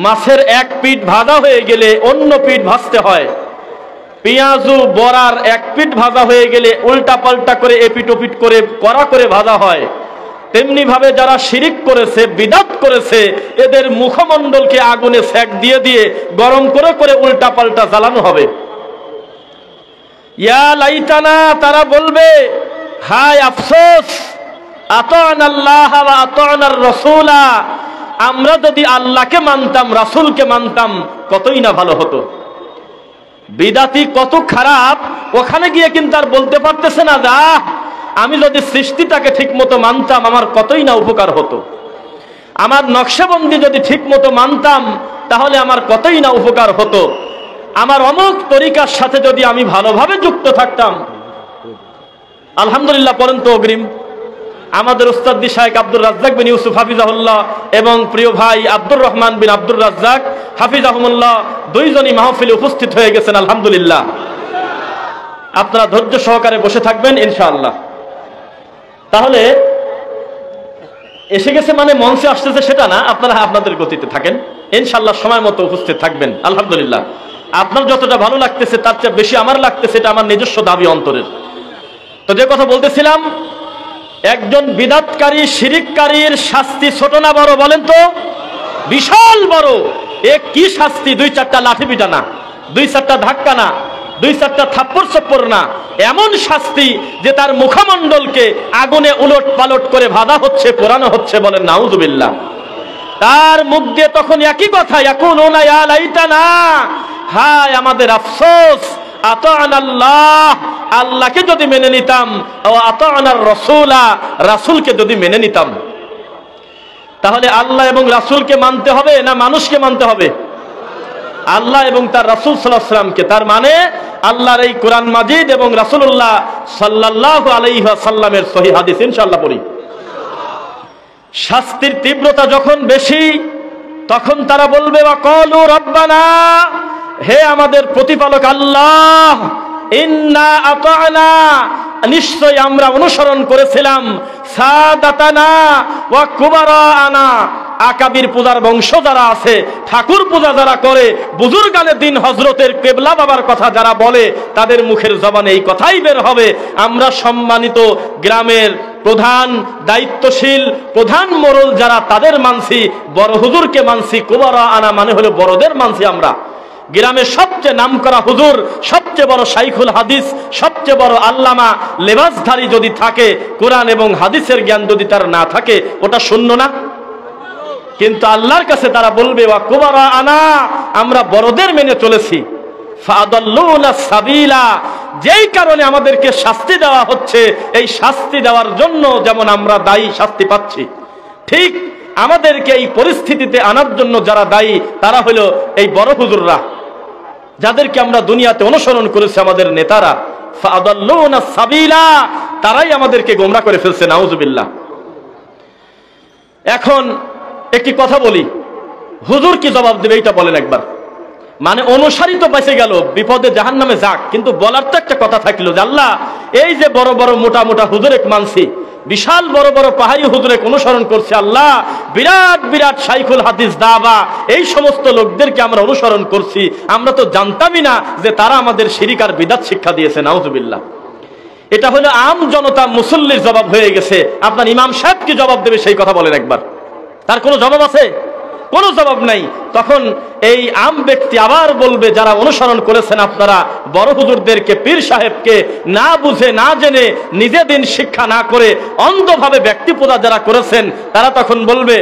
মাছের এক পিঠ ভাজা হয়ে গেলে অন্য পিঠ ভাজতে হয়, পেঁয়াজু বড়ার এক পিঠ ভাজা হয়ে গেলে উল্টা পাল্টা করে এপিট ওপিট করে কড়া করে ভাজা হয়। তেমনি ভাবে যারা শিরিক করেছে, বিদআত করেছে, এদের মুখমণ্ডলকে আগুনে সেক দিয়ে দিয়ে গরম করে করে উল্টা পাল্টা জ্বালানো হবে। ইয়া লাইতানা, তারা বলবে হায় আফসোস, আতানাল্লাহ ওয়া আতানার রাসূলা, আমরা যদি আল্লাহকে মানতাম, রাসূলকে মানতাম, কতই না ভালো হতো। বিদআতি কত খারাপ, ওখানে গিয়ে কিন্তু আর বলতে পারতেছে না যে আমি যদি সৃষ্টিটাকে ঠিক মতো মানতাম আমার কতই না উপকার হতো, আমার নকশাবন্দি যদি ঠিক মতো মানতাম তাহলে আমার কতই না উপকার হতো, আমার অমুক তরিকার সাথে যদি আমি ভালোভাবে যুক্ত থাকতাম। আলহামদুলিল্লাহ পড়েন তো অগ্রিম। আমাদের উস্তাদ শাইখ আব্দুর রাজ্জাক বিন ইউসুফ হাফিজাহুল্লাহ এবং প্রিয় ভাই আব্দুর রহমান বিন আব্দুর রাজ্জাক হাফিজাহুমুল্লাহ দুইজনই মাহফিলে উপস্থিত হয়ে গেছেন। আলহামদুলিল্লাহ, আপনারা ধৈর্য সহকারে বসে থাকবেন ইনশাআল্লাহ। তাহলে এসে গেছে মানে মঞ্চে আসতেছে সেটা না, আপনারা আপনাদের গতিতে থাকেন ইনশাআল্লাহ, সময় মতো উপস্থিত থাকবেন। আলহামদুলিল্লাহ, আপনার যতটা ভালো লাগতেছে তার চেয়ে বেশি আমার লাগতেছে, এটা আমার নিজস্ব দাবি অন্তরের। তো যে কথা বলতেছিলাম, একজন বিদআতকারী শিরিককারীর শাস্তি ছোট না বড় বলেন তো? বিশাল বড়। এ কি শাস্তি? 2-4টা লাঠি পিটা না, 2-4টা ধাক্কা না, 2-4টা থাপ্পড় চপ্পড় না, এমন শাস্তি যে তার মুখমণ্ডলকে আগুনে উলট পালট করে ভাজা হচ্ছে, পোড়ানো হচ্ছে। বলেন নাউযুবিল্লাহ। তার মুখ দিয়ে তখন একই কথা, ইয়াকুলুনা ইয়া লাইতানা, হায় আমাদের আফসোস, আতানাল্লাহ, আল্লাহকে যদি মেনে নিতাম, ও আতানার রাসূলা, রাসূলকে যদি মেনে নিতাম। তাহলে আল্লাহ এবং রাসূলকে মানতে হবে না মানুষকে মানতে হবে? আল্লাহ এবং তার রাসূল সাল্লাল্লাহু আলাইহি ওয়াসাল্লামকে। তার মানে আল্লাহর এই কোরআন মাজিদ এবং রাসূলুল্লাহ সাল্লাল্লাহু আলাইহি ওয়াসাল্লামের সহিহ হাদিস ইনশাআল্লাহ পড়ি। শাস্তির তীব্রতা যখন বেশি তখন তারা বলবে ওয়া ক্বালু রাব্বানা, হে আমাদের প্রতিপালক আল্লাহ, ইন্না আতা'না, নিশ্চয় আমরা অনুসরণ করেছিলাম, সাদাতানা ওয়া কুবারানা, আকাবির পূজার বংশ যারা আছে, ঠাকুর পূজা যারা করে, বুজুর্গানের দিন হযরতের কেবলা বাবার কথা যারা বলে, তাদের মুখের জবানে এই কথাই বের হবে, আমরা সম্মানিত গ্রামের প্রধান, দায়িত্বশীল প্রধান মোড়ল যারা, তাদের মানছি, বড় হুজুরকে মানছি। কুবারানা মানে হলো বড়দের মানছি আমরা। গ্রামের সবচেয়ে নামকরা হুজুর, সবচেয়ে বড় শাইখুল হাদিস, সবচেয়ে বড় আল্লামা লেবাসধারী যদি থাকে, কোরআন এবং হাদিসের জ্ঞান যদি তার না থাকে, ওটা শূন্য না? কিন্তু আল্লাহর কাছে তারা বলবে ওয়া কুবারানা, আমরা বড়দের মেনে চলেছি। ফাদাল্লুনা সাবিলা, যেই কারণে আমাদেরকে শাস্তি দেওয়া হচ্ছে, এই শাস্তি দেওয়ার জন্য যেমন আমরা দায়ী, শাস্তি পাচ্ছি, ঠিক আমাদেরকে এই পরিস্থিতিতে আনার জন্য যারা দায়ী তারা হলো এই বড় হুজুররা, যাদেরকে আমরা দুনিয়াতে অনুসরণ করেছি, আমাদের নেতারা। ফাদাল্লুনা সাবিলা, তারাই আমাদেরকে গোমরা করে ফেলছে, নাউযুবিল্লাহ। এখন একটি কথা বলি, হুজুর কি জবাব দেবে এইটা বলেন একবার। মানে অনুসারী তো বেঁচে গেল, বিপদে জাহান্নামে যাক, কিন্তু বলার তো একটা কথা থাকলো যে আল্লাহ, এই যে বড় বড় মোটা মোটা হুজুরেক মানছি, বিশাল বড় বড় পাহাড়ি হুজুরেক অনুসরণ করছে, আল্লাহ বিরাট বিরাট শাইখুল হাদিস দাবা, এই সমস্ত লোকদেরকে আমরা অনুসরণ করছি, আমরা তো জানতামই না যে তারা আমাদের শিরিক আর বিদআত শিক্ষা দিয়েছে, নাউযুবিল্লাহ। এটা হলো আম জনতা মুসল্লির জবাব হয়ে গেছে। আপনার ইমাম সাহেব কি জবাব দেবে সেই কথা বলেন একবার। তার কোনো জবাব আছে? কোনো জবাব নাই। তখন এই আম ব্যক্তি আবার বলবে, যারা অনুসরণ করেছেন আপনারা বড় হুজুরদেরকে, পীর সাহেবকে, না বুঝে না জেনে, নিজে দিন শিক্ষা না করে অন্ধভাবে ব্যক্তি পূজা যারা করেছেন, তারা তখন বলবে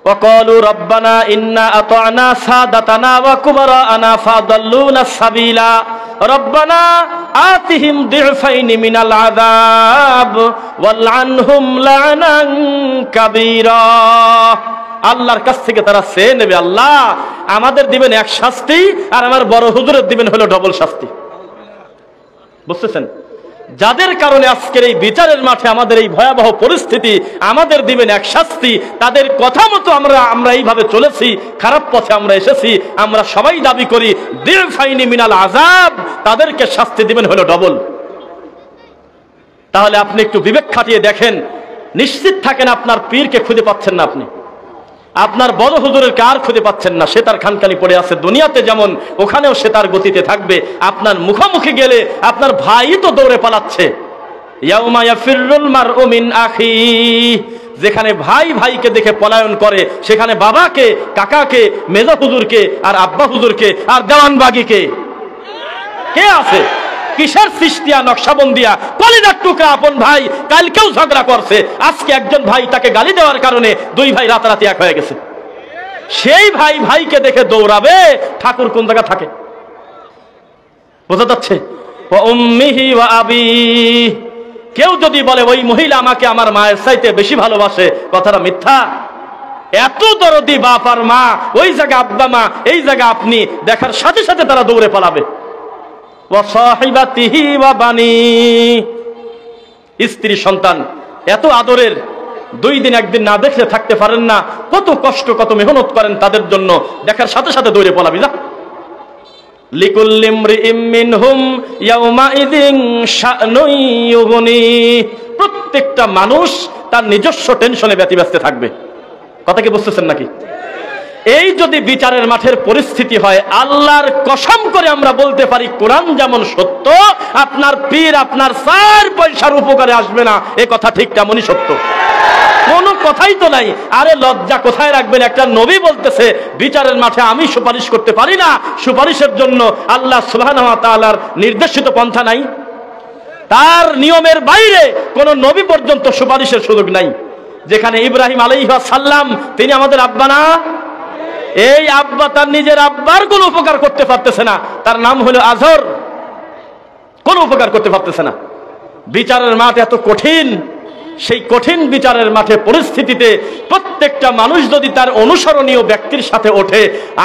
ওয়াকালু রাব্বানা ইন্না আতা'না সাদাতানা ওয়া কুবারানা ফাদাল্লুনা সাবিলা রব্বানা আতিহিম দি'ফাইনি মিনাল আযাব ওয়ালআনহুম লা'নান কাবীরা। আল্লাহর কাছ থেকে তারা চেয়ে নেবে, আল্লাহ আমাদের দিবেন এক শাস্তি আর আমার বড় হুজুরের দিবেন হলো ডবল শাস্তি। বুঝতেছেন? যাদের কারণে আজকের এই বিচারের মাঠে আমাদের এই ভয়াবহ পরিস্থিতি, আমাদের দিবেন এক শাস্তি, তাদের কথা মতো আমরা এইভাবে চলেছি, খারাপ পথে আমরা এসেছি, আমরা সবাই দাবি করি দি'ফাইনি মিনাল আযাব, তাদেরকে শাস্তি দিবেন হলো ডবল। তাহলে আপনি একটু বিবেক খাটিয়ে দেখেন, নিশ্চিত থাকেন আপনার পীরকে খুঁজে পাচ্ছেন না আপনি। আপনার বড় হুজুরের কার খুঁজে পাচ্ছেন না, সে তার খানখানি পড়ে আছে দুনিয়াতে যেমন, ওখানেও সে তার গতিতে থাকবে। আপনার মুখোমুখি গেলে আপনার ভাই তো দৌড়ে পালাচ্ছে। ইয়াউমা ইয়াফিরুল মারউ মিন আখিহি, যেখানে ভাই ভাইকে দেখে পলায়ন করে, সেখানে বাবাকে, কাকাকে, মেজো হুজুরকে, আর আব্বা হুজুরকে, আর দেওয়ানবাগিকে কে আছে? কিসের সৃষ্টিয়া নকশাবন্দিয়া কলিজার টুকরা আপন ভাই কালকেও ঝগড়া করছে, আজকে একজন ভাই তাকে গালি দেওয়ার কারণে দুই ভাই রাতারাতি এক হয়ে গেছে। সেই ভাই ভাইকে দেখে দৌড়াবে, ঠাকুর কোন জায়গা থাকে? বোঝা যাচ্ছে? ওয়া উম্মিহি ওয়া আবি, কেউ যদি বলে ওই মহিলা আমাকে আমার মায়ের চাইতে বেশি ভালোবাসে, কথাটা মিথ্যা। এত দরদি বাপ আর মা, ওই জায়গা আব্বা মা, এই জায়গা আপনি, দেখার সাথে সাথে তারা দৌড়ে পালাবে। ওয়া সাহিবাতিহি ওয়া বানি, স্ত্রী সন্তান এত আদরের, দুই দিন একদিন না দেখলে থাকতে পারেন না, কত কষ্ট কত মেহনত করেন তাদের জন্য, দেখার সাথে সাথে দৌড়ে পালাবি যা। লিকুল্লি ইমরিইম মিনহুম ইয়াউমাইযিন শা'নুন ইউগনি, প্রত্যেকটা মানুষ তার নিজস্ব টেনশনে ব্যতিব্যস্ত থাকবে। কথা কি বুঝতেছেন নাকি? এই যদি বিচারের মাঠের পরিস্থিতি হয়, আল্লাহর কসম করে আমরা বলতে পারি কোরআন যেমন সত্য, আপনার পীর আপনার 4 পয়সার উপকারে আসবে না, এ কথা ঠিক তেমনই সত্য। কোনো কথাই তো নাই। আরে লজ্জা কোথায় রাখবেন? একটা নবী বলতেছে বিচারের মাঠে আমি সুপারিশ করতে পারি না, সুপারিশের জন্য আল্লাহ সুবহানাহু ওয়া তাআলার নির্দেশিত পন্থা নাই। তার নিয়মের বাইরে কোন নবী পর্যন্ত সুপারিশের সুযোগ নাই। যেখানে ইব্রাহিম আলাইহিস সালাম, তিনি আমাদের আব্বা না, এই আব্বা তার নিজের আব্বার কোনো উপকার করতে পারতেছে না, তার নাম হলো আজর, কোনো উপকার করতে পারতেছে না। বিচারের মাঠ এত কঠিন, সেই কঠিন বিচারের মাঠে পরিস্থিতিতে প্রত্যেকটা মানুষ যদি তার অনুসরণীয় ব্যক্তির সাথে ওঠে,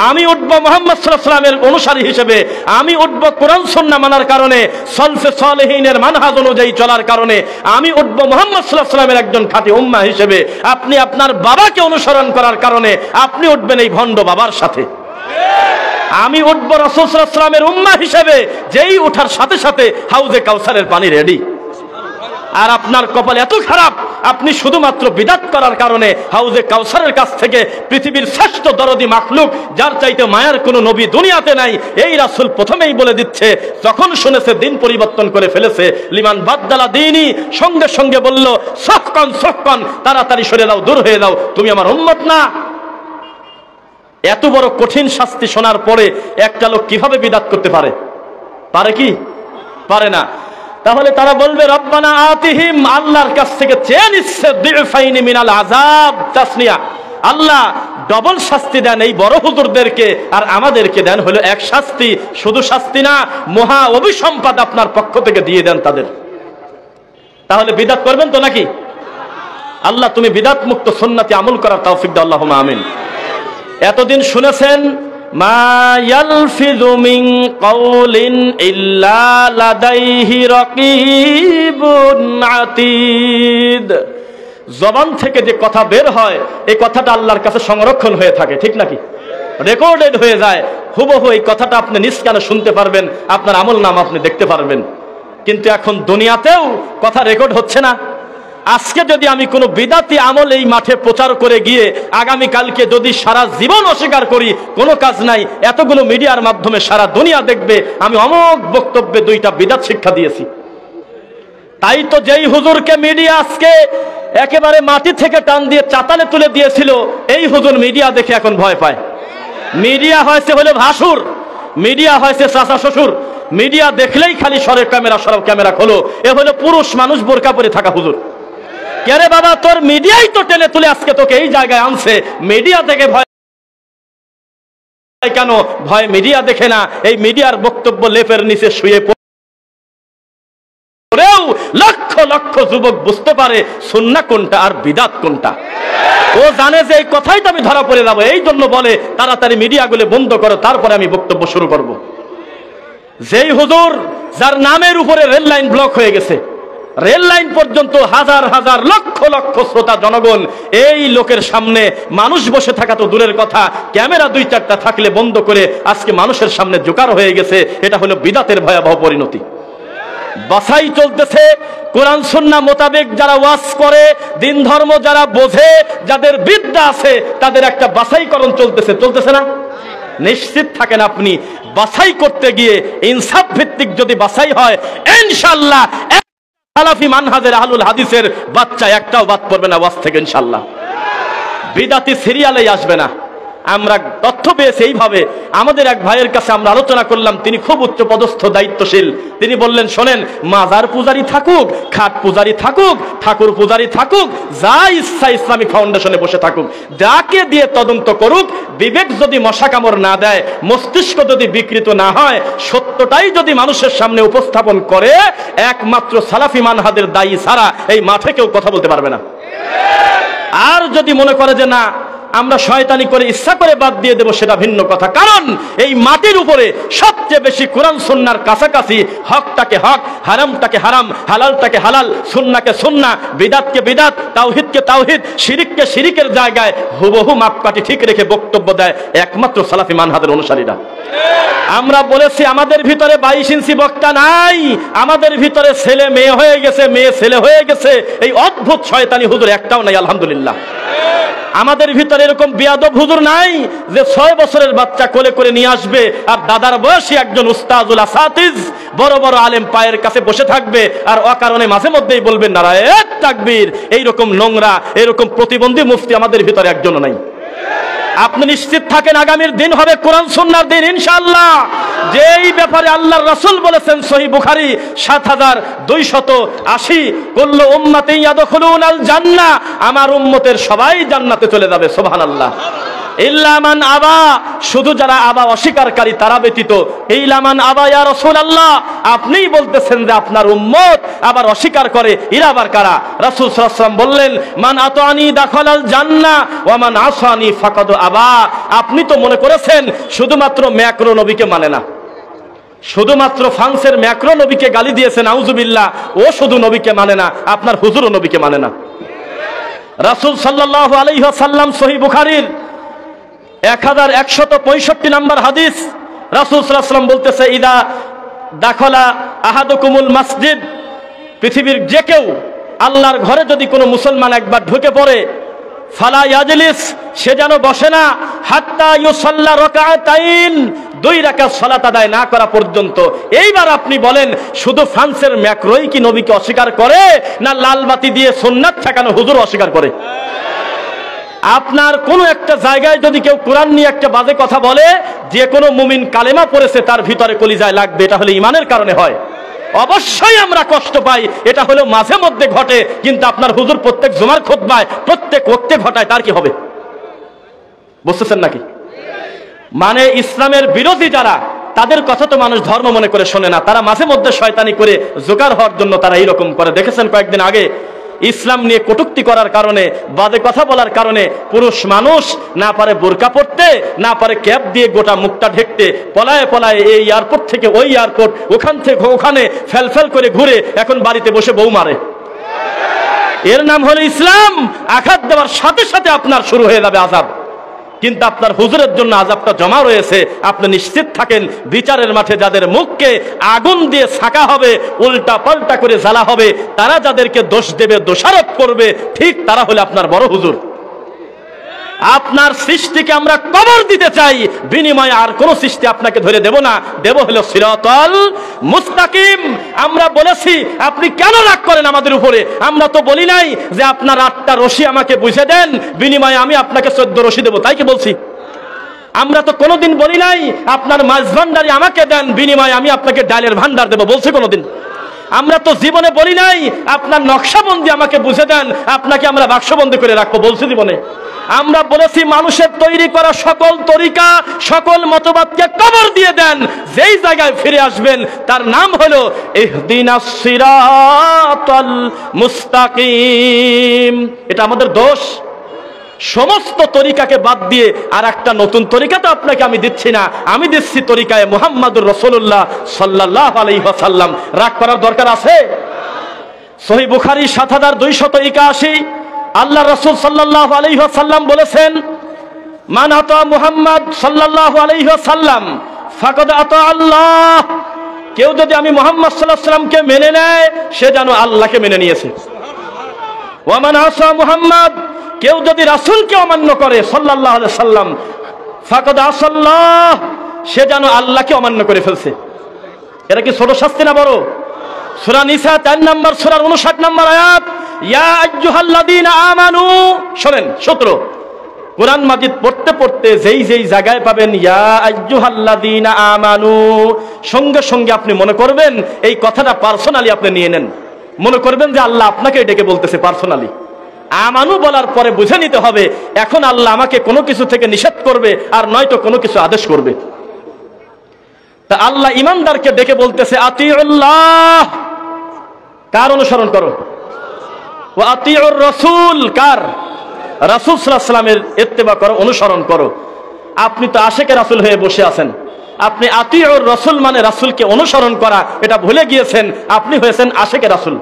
আমি উঠবো মুহাম্মদ সাল্লাল্লাহু আলাইহি ওয়াসাল্লামের অনুসারী হিসেবে, আমি উঠবো কোরআন সুন্নাহ মানার কারণে, সলফে সালেহিনের মানহাজ অনুযায়ী চলার কারণে, আমি উঠবো মুহাম্মদ সাল্লাল্লাহু আলাইহি ওয়াসাল্লামের একজন খাঁটি উম্মাহ হিসেবে, আপনি আপনার বাবাকে অনুসরণ করার কারণে আপনি উঠবেন এই ভণ্ড বাবার সাথে। আমি উঠবো রাসূল সাল্লাল্লাহু আলাইহি ওয়াসাল্লামের উম্মাহ হিসেবে, যেই ওঠার সাথে সাথে হাউজে কাউসারের পানি রেডি। আর আপনার কপাল এত খারাপ, আপনি শুধুমাত্র বিদআত করার কারণে হাউজে কাউসারের কাছ থেকে পৃথিবীর শ্রেষ্ঠ দরদি মাখলুক, যার চাইতে মায়ার কোনো নবী দুনিয়াতে নাই, এই রাসূল প্রথমেই বলে দিচ্ছে, যখন শুনেছে দিন পরিবর্তন করে ফেলেছে, লিমান বাদদালা দীনি, সঙ্গে সঙ্গে বলল সফকন সফকন, তাড়াতাড়ি সরে যাও, দূর হয়ে যাও, তুমি আমার উম্মত না। এত বড় কঠিন শাস্তি শোনার পরে একটা লোক কিভাবে বিদআত করতে পারে? পারে কি? পারে না। তাহলে তারা বলবে রব্বানা আতিহিম, আল্লাহর কাছ থেকে চেয়ে নিচ্ছে দিফাইনি মিনাল আযাব তাসনিয়া, আল্লাহ ডবল শাস্তি দেন এই বড় হুজুরদেরকে, আর আমাদেরকে দেন হলো এক শাস্তি। শুধু শাস্তি না, মহা অভিসম্পাদ আপনার পক্ষ থেকে দিয়ে দেন তাদের। তাহলে বিদআত করবেন তো নাকি? আল্লাহ তুমি বিদআত মুক্ত সুন্নতি আমল করার তৌফিক দাও, আল্লাহুম্মা আমিন। এতদিন শুনেছেন মা ইয়ালফিযু মিন কাউলিন ইল্লা লাদাইহি রাকীবুন আতীদ, জবান থেকে যে কথা বের হয় এই কথাটা আল্লাহর কাছে সংরক্ষণ হয়ে থাকে, ঠিক নাকি? রেকর্ডেড হয়ে যায়, হুবহু এই কথাটা আপনি নিজ কানে শুনতে পারবেন, আপনার আমল নাম আপনি দেখতে পারবেন। কিন্তু এখন দুনিয়াতেও কথা রেকর্ড হচ্ছে না। আজকে যদি আমি কোনো বিদআতি আমল এই মাঠে প্রচার করে গিয়ে আগামী কালকে যদি সারা জীবন অস্বীকার করি, কোনো কাজ নাই, এতগুলো মিডিয়ার মাধ্যমে সারা দুনিয়া দেখবে আমি অমোক বক্তব্যে 2টা বিদআত শিক্ষা দিয়েছি। তাই তো যেই হুজুরকে মিডিয়া আজকে একেবারে মাটি থেকে টান দিয়ে চাতালে তুলে দিয়েছিল, এই হুজুর মিডিয়া দেখে এখন ভয় পায়। মিডিয়া হয়েছে হলো ভাসুর, মিডিয়া হয়েছে চাচা শ্বশুর, মিডিয়া দেখলেই খালি সরের ক্যামেরা, সরব ক্যামেরা খোলো, এ হলো পুরুষ মানুষ বোরকা পরে থাকা হুজুর। কেরে বাবা, তোর মিডিয়াই তো টেনে তুলে আজকে তোকে এই জায়গায় আনছে, মিডিয়া থেকে ভয় কেন? ভয় মিডিয়া দেখে না, এই মিডিয়ার বক্তব্য লেপের নিচে শুয়ে পড়েও লক্ষ লক্ষ যুবক বুঝতে পারে সুন্নাহ কোনটা আর বিদআত কোনটা। ও জানে যে এই কথাই তো আমি ধরা পড়ে যাবো, এই জন্য বলে তাড়াতাড়ি মিডিয়াগুলো বন্ধ করো, তারপরে আমি বক্তব্য শুরু করব। যেই হুজুর যার নামের উপরে রেল লাইন ব্লক হয়ে গেছে, রেল লাইন পর্যন্ত হাজার হাজার লক্ষ লক্ষ শ্রোতা জনগণ, এই লোকের সামনে মানুষ বসে থাকা তো দূরের কথা, ক্যামেরা 2-4টা থাকলে বন্ধ করে আজকে মানুষের সামনে জোকার হয়ে গেছে। এটা হলো বিদআতের ভয়াবহ পরিণতি। বাছাই চলতেছে। কোরআন সুন্নাহ মোতাবেক যারা ওয়াজ করে, দিন ধর্ম যারা বোঝে, যাদের বিদ্যা আছে, তাদের একটা বাছাইকরণ চলতেছে, চলতেছে না? নিশ্চিত থাকেন আপনি, বাছাই করতে গিয়ে ইনসাফ ভিত্তিক যদি বাছাই হয়, ইনশাআল্লাহ সালাফি মানহাজের আহলুল হাদিসের বাচ্চা একটাও বাদ পড়বে না ওয়াজ থেকে ইনশাআল্লাহ। বিদাতি সিরিয়ালেই আসবে না। আমরা তথ্য পেয়েছি এইভাবে, আমাদের এক ভাইয়ের কাছে আমরা আলোচনা করলাম, তিনি খুব উচ্চ পদস্থ দায়িত্বশীল। তিনি বললেন, শোনেন, মাজার পূজারি থাকুক, খাট পূজারি থাকুক, ঠাকুর পূজারি থাকুক, যা ইচ্ছা ইসলামিক ফাউন্ডেশনে বসে থাকুক, যাকে দিয়ে তদন্ত করুক, বিবেক যদি মশা কামড় না দেয়, মস্তিষ্ক যদি বিকৃত না হয়, সত্যটাই যদি মানুষের সামনে উপস্থাপন করে, একমাত্র সালাফি মানহাজের দায়ী ছাড়া এই মাঠে কেউ কথা বলতে পারবে না। আর যদি মনে করে যে না, আমরা শয়তানি করে ইচ্ছা করে বাদ দিয়ে দেব, সেটা ভিন্ন কথা। কারণ এই মাটির উপরে সবচেয়ে বেশি কোরআন সুন্নাহর কাছাকাছি, হকটাকে হক, হারামটাকে হারাম, হালালটাকে হালাল, সুন্নাহকে সুন্নাহ, বিদাতকে বিদাত, তাওহীদকে তাওহীদ, শিরিককে শিরিকের জায়গায় হুবহু মাপকাঠি ঠিক রেখে বক্তব্য দেয় একমাত্র সালাফি মানহাজের অনুসারীরা। আমরা বলেছি আমাদের ভিতরে 22 ইঞ্চি বক্তা নাই, আমাদের ভিতরে ছেলে মেয়ে হয়ে গেছে, মেয়ে ছেলে হয়ে গেছে, এই অদ্ভুত শয়তানি হুজুর একটাও নাই আলহামদুলিল্লাহ। আমাদের ভিতরে এরকম বিয়াদব হুজুর নাই যে 6 বছরের বাচ্চা কোলে করে নিয়ে আসবে আর দাদার বয়সী একজন উস্তাদুল আসাতিজ বড় বড় আলেম পায়ের কাছে বসে থাকবে আর অকারণে মাঝে মধ্যেই বলবেন নারায়ে তাকবীর। এইরকম নোংরা, এরকম প্রতিবন্ধী মুফতি আমাদের ভিতরে একজনও নাই। আপনি নিশ্চিত থাকেন আগামীর দিন হবে কোরআন সুন্নাহর দিন ইনশাআল্লাহ। যেই ব্যাপারে আল্লাহর রাসূল বলেছেন সহিহ বুখারী ৭২৮০, কুল্লু উম্মতি ইয়াদখুলুনাল জান্নাহ, আমার উম্মতের সবাই জান্নাতে চলে যাবে, সুবহানাল্লাহ। ইল্লা মান আবা, শুধু যারা আবা অস্বীকারী তারা ব্যতীত। ইল্লা মান আবা ইয়া রাসূলুল্লাহ, আপনিই বলতেছেন যে আপনার উম্মত আবার অস্বীকার করে, এরা আবার কারা? রাসূল সাল্লাল্লাহু আলাইহি ওয়াসাল্লাম বললেন, মান আতানি দাখালাল জান্নাহ ওয়া মান আসানি ফাকাদ আবা। আপনি তো মনে করেছেন শুধুমাত্র ম্যাক্রো নবীকে মানে না, শুধুমাত্র ফ্রান্সের ম্যাক্রো নবীকে গালি দিয়েছেন, আউযুবিল্লাহ, ও শুধু নবীকে মানে না, আপনার হুজুরও নবীকে মানে না। রাসূল সাল্লাল্লাহু আলাইহি ওয়াসাল্লাম সহিহ বুখারীর 1165 নম্বর হাদিস, রাসূল সাল্লাল্লাহু আলাইহি ওয়াসাল্লাম বলতেছে, ইদা দাখালা আহাদুকুমুল মসজিদ, পৃথিবীর যে কেউ আল্লাহর ঘরে যদি কোনো মুসলমান একবার ঢুকে পড়ে, ফালা ইয়াজলিস, সে যেন বসে না, হাত্তা ইউসাল্লা রাকাতাইন, 2 রাকাত সালাত আদায় না করা পর্যন্ত। এইবার আপনি বলেন, শুধু ফ্রান্সের ম্যাক্রোই কি নবীকে অস্বীকার করে, না লালবাতি দিয়ে সুন্নাত ঠেকানো হুজুর অস্বীকার করে? আপনার কোন একটা জায়গায় যদি কেউ কোরআন নিয়ে একটা বাজে কথা বলে, যে কোনো মুমিন কালেমা পড়েছে তার ভিতরে কলিজায় লাগবে, এটা হলে ঈমানের কারণে হয়। অবশ্যই আমরা কষ্ট পাই, এটা হলো মাঝে মধ্যে ঘটে, কিন্তু আপনার হুজুর প্রত্যেক জুমার খুতবায় প্রত্যেক ওয়াক্তে ঘটায়, তার কি হবে? বুঝতেছেন নাকি? মানে ইসলামের বিরোধী যারা, তাদের কথা তো মানুষ ধর্ম মনে করে শোনে না, তারা মাঝে মধ্যে শয়তানি করে জোগাড় হওয়ার জন্য তারা এইরকম করে। দেখেছেন কয়েকদিন আগে ইসলাম নিয়ে কটূক্তি করার কারণে, বাজে কথা বলার কারণে পুরুষ মানুষ না পারে বোরকা পরতে, না পারে ক্যাপ দিয়ে গোটা মুখটা ঢেকতে, পলায়ে পলায়ে এই এয়ারপোর্ট থেকে ওই এয়ারপোর্ট, ওখান থেকে ওখানে ফেলফেল করে ঘুরে এখন বাড়িতে বসে বউ মারে। এর নাম হলো ইসলাম। আঘাত দেওয়ার সাথে সাথে আপনার শুরু হয়ে যাবে আযাব, কিন্তু আপনার হুজুরের জন্য আযাবটা জমা রয়েছে। আপনি নিশ্চিত থাকেন, বিচারের মাঠে যাদের মুখকে আগুন দিয়ে ছাকা হবে, উল্টা পাল্টা করে জ্বালা হবে, তারা যাদেরকে দোষ দেবে, দোষারোপ করবে, ঠিক তারা হলে আপনার বড় হুজুর। আপনার সৃষ্টিকে আমরা কবর দিতে চাই, বিনিময়ে আর কোন সৃষ্টি আপনাকে ধরে দেব না, দেব হলো সিরাতাল মুস্তাকিম। আমরা বলেছি, আপনি কেন রাগ করেন আমাদের উপরে? আমরা তো বলি নাই যে আপনার 8টা রশি আমাকে বুঝে দেন, বিনিময়ে আমি আপনাকে 14 রশি দেবো, তাই কি বলছি? আমরা তো কোনোদিন বলি নাই আপনার মাছ ভান্ডারি আমাকে দেন, বিনিময়ে আমি আপনাকে ডালের ভান্ডার দেবো, বলছি কোনোদিন? আমরা তো জীবনে বলি নাই আপনার নকশাবন্দি আমাকে বুঝে দেন, আপনাকে আমরা বাক্সবন্দি করে রাখবো, বলছি জীবনে? আমরা বলেছি মানুষের তৈরি করা সকল তরিকা, সকল মতবাদকে কবর দিয়ে দেন, যেই জায়গায় ফিরে আসবেন তার নাম হলো ইহদিনাস সিরাতাল মুস্তাকিম। এটা আমাদের দোষ। সমস্ত তরিকাকে বাদ দিয়ে আর একটা নতুন তরিকা তো আপনাকে আমি দিচ্ছি না, আমি দিচ্ছি তরিকায় মুহাম্মাদুর রাসূলুল্লাহ সাল্লাল্লাহু আলাইহি ওয়াসাল্লাম। রাগ করার দরকার আছে? সহিহ বুখারী ৭২৮১, আল্লাহ রাসূল সাল্লাল্লাহু আলাইহি ওয়াসাল্লাম বলেছেন, মান আতা মুহাম্মদ সাল্লাল্লাহু আলাইহি ওয়াসাল্লাম ফাকাদ আতা আল্লাহ, কেউ যদি আমি মুহাম্মদ সাল্লাল্লাহু আলাইহি সাল্লামকে মেনে নেয় সে যেন আল্লাহকে মেনে নিয়েছে। ওয়া মান আসা মুহাম্মদ, কেউ যদি রাসূলকে অমান্য করে সাল্লাল্লাহু আলাইহি সাল্লাম, ফাকাদ আসাল্লাহ, সে যেন আল্লাহকে অমান্য করে ফেলছে। এটা কি ছোট শাস্তি না বড়? সূরা নিসা 4 নম্বর সূরার 59 নম্বর আয়াত, ইয়া আইয়ুহাল্লাযীনা আমানু। শোনেন সূত্র, কোরআন মাজিদ পড়তে পড়তে যেই যেই জায়গায় পাবেন ইয়া আইয়ুহাল্লাযীনা আমানু, সঙ্গে সঙ্গে আপনি মনে করবেন এই কথাটা পার্সোনালি আপনি নিয়ে নেন। মনে করবেন যে আল্লাহ আপনাকে এটাকে বলতেছে পার্সোনালি। আমানু বলার পরে বুঝে নিতে হবে এখন আল্লাহ আমাকে কোনো কিছু থেকে নিষেধ করবে আর নয়তো কোনো কিছু আদেশ করবে। তা আল্লাহ ইমানদারকে ডেকে বলতেছে আতিউল্লাহ, কার অনুসরণ করো? ওয়া আতিউর রাসূল, কার? রাসূল সাল্লাল্লাহু আলাইহি সাল্লামের ইত্তেবা করো, অনুসরণ করো। আপনি তো আশিকে রাসূল হয়ে বসে আছেন। আপনি আতিউর রাসূল মানে রাসূলকে অনুসরণ করা, এটা ভুলে গিয়েছেন। আপনি হয়েছেন আশিকে রাসূল।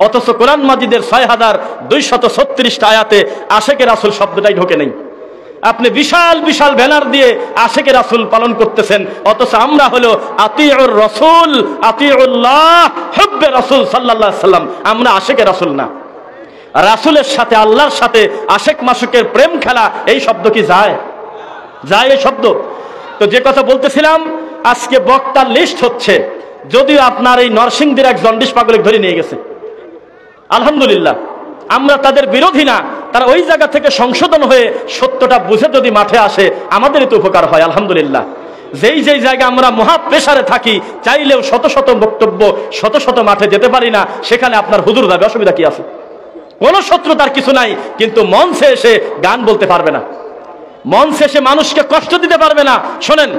অথচ কোরআন মাজিদের ৬,২৩৬ আয়াতে আশিকে রাসূল শব্দটাই ঢোকে নেই। আপনি বিশাল বিশাল ব্যানার দিয়ে আশিকে রাসূল পালন করতেছেন, অথচ আমরা হলো আতিউর রাসূল, আতিউল্লাহ, হুব্বে রাসূল সাল্লাল্লাহু আলাইহি সাল্লাম। আমরা আশিকে রাসূল না। রাসূলের সাথে আল্লাহর সাথে আশিক মাশুকের প্রেম খেলা, এই শব্দ কি যায়? যায় এই শব্দ? তো যে কথা বলতেছিলাম, আজকে বক্তার লিস্ট হচ্ছে, যদিও আপনার এই নরসিংদীর এক জন্ডিস পাগলিক ধরে নিয়ে গেছে। আলহামদুলিল্লাহ, আমরা তাদের বিরোধী না। তারা ওই জায়গা থেকে সংশোধন হয়ে সত্যটা বুঝে যদি মাঠে আসে আমাদেরই তো উপকার হয়। আলহামদুলিল্লাহ, যেই যেই জায়গায় আমরা মহা প্রেসারে থাকি, চাইলেও শত শত বক্তব্য শত শত মাঠে যেতে পারি না, সেখানে আপনার হুজুর যাবে, অসুবিধা কি আছে? কোনো শত্রুতার কিছু নাই, কিন্তু মঞ্চে এসে গান বলতে পারবে না, মঞ্চে এসে মানুষকে কষ্ট দিতে পারবে না। শোনেন,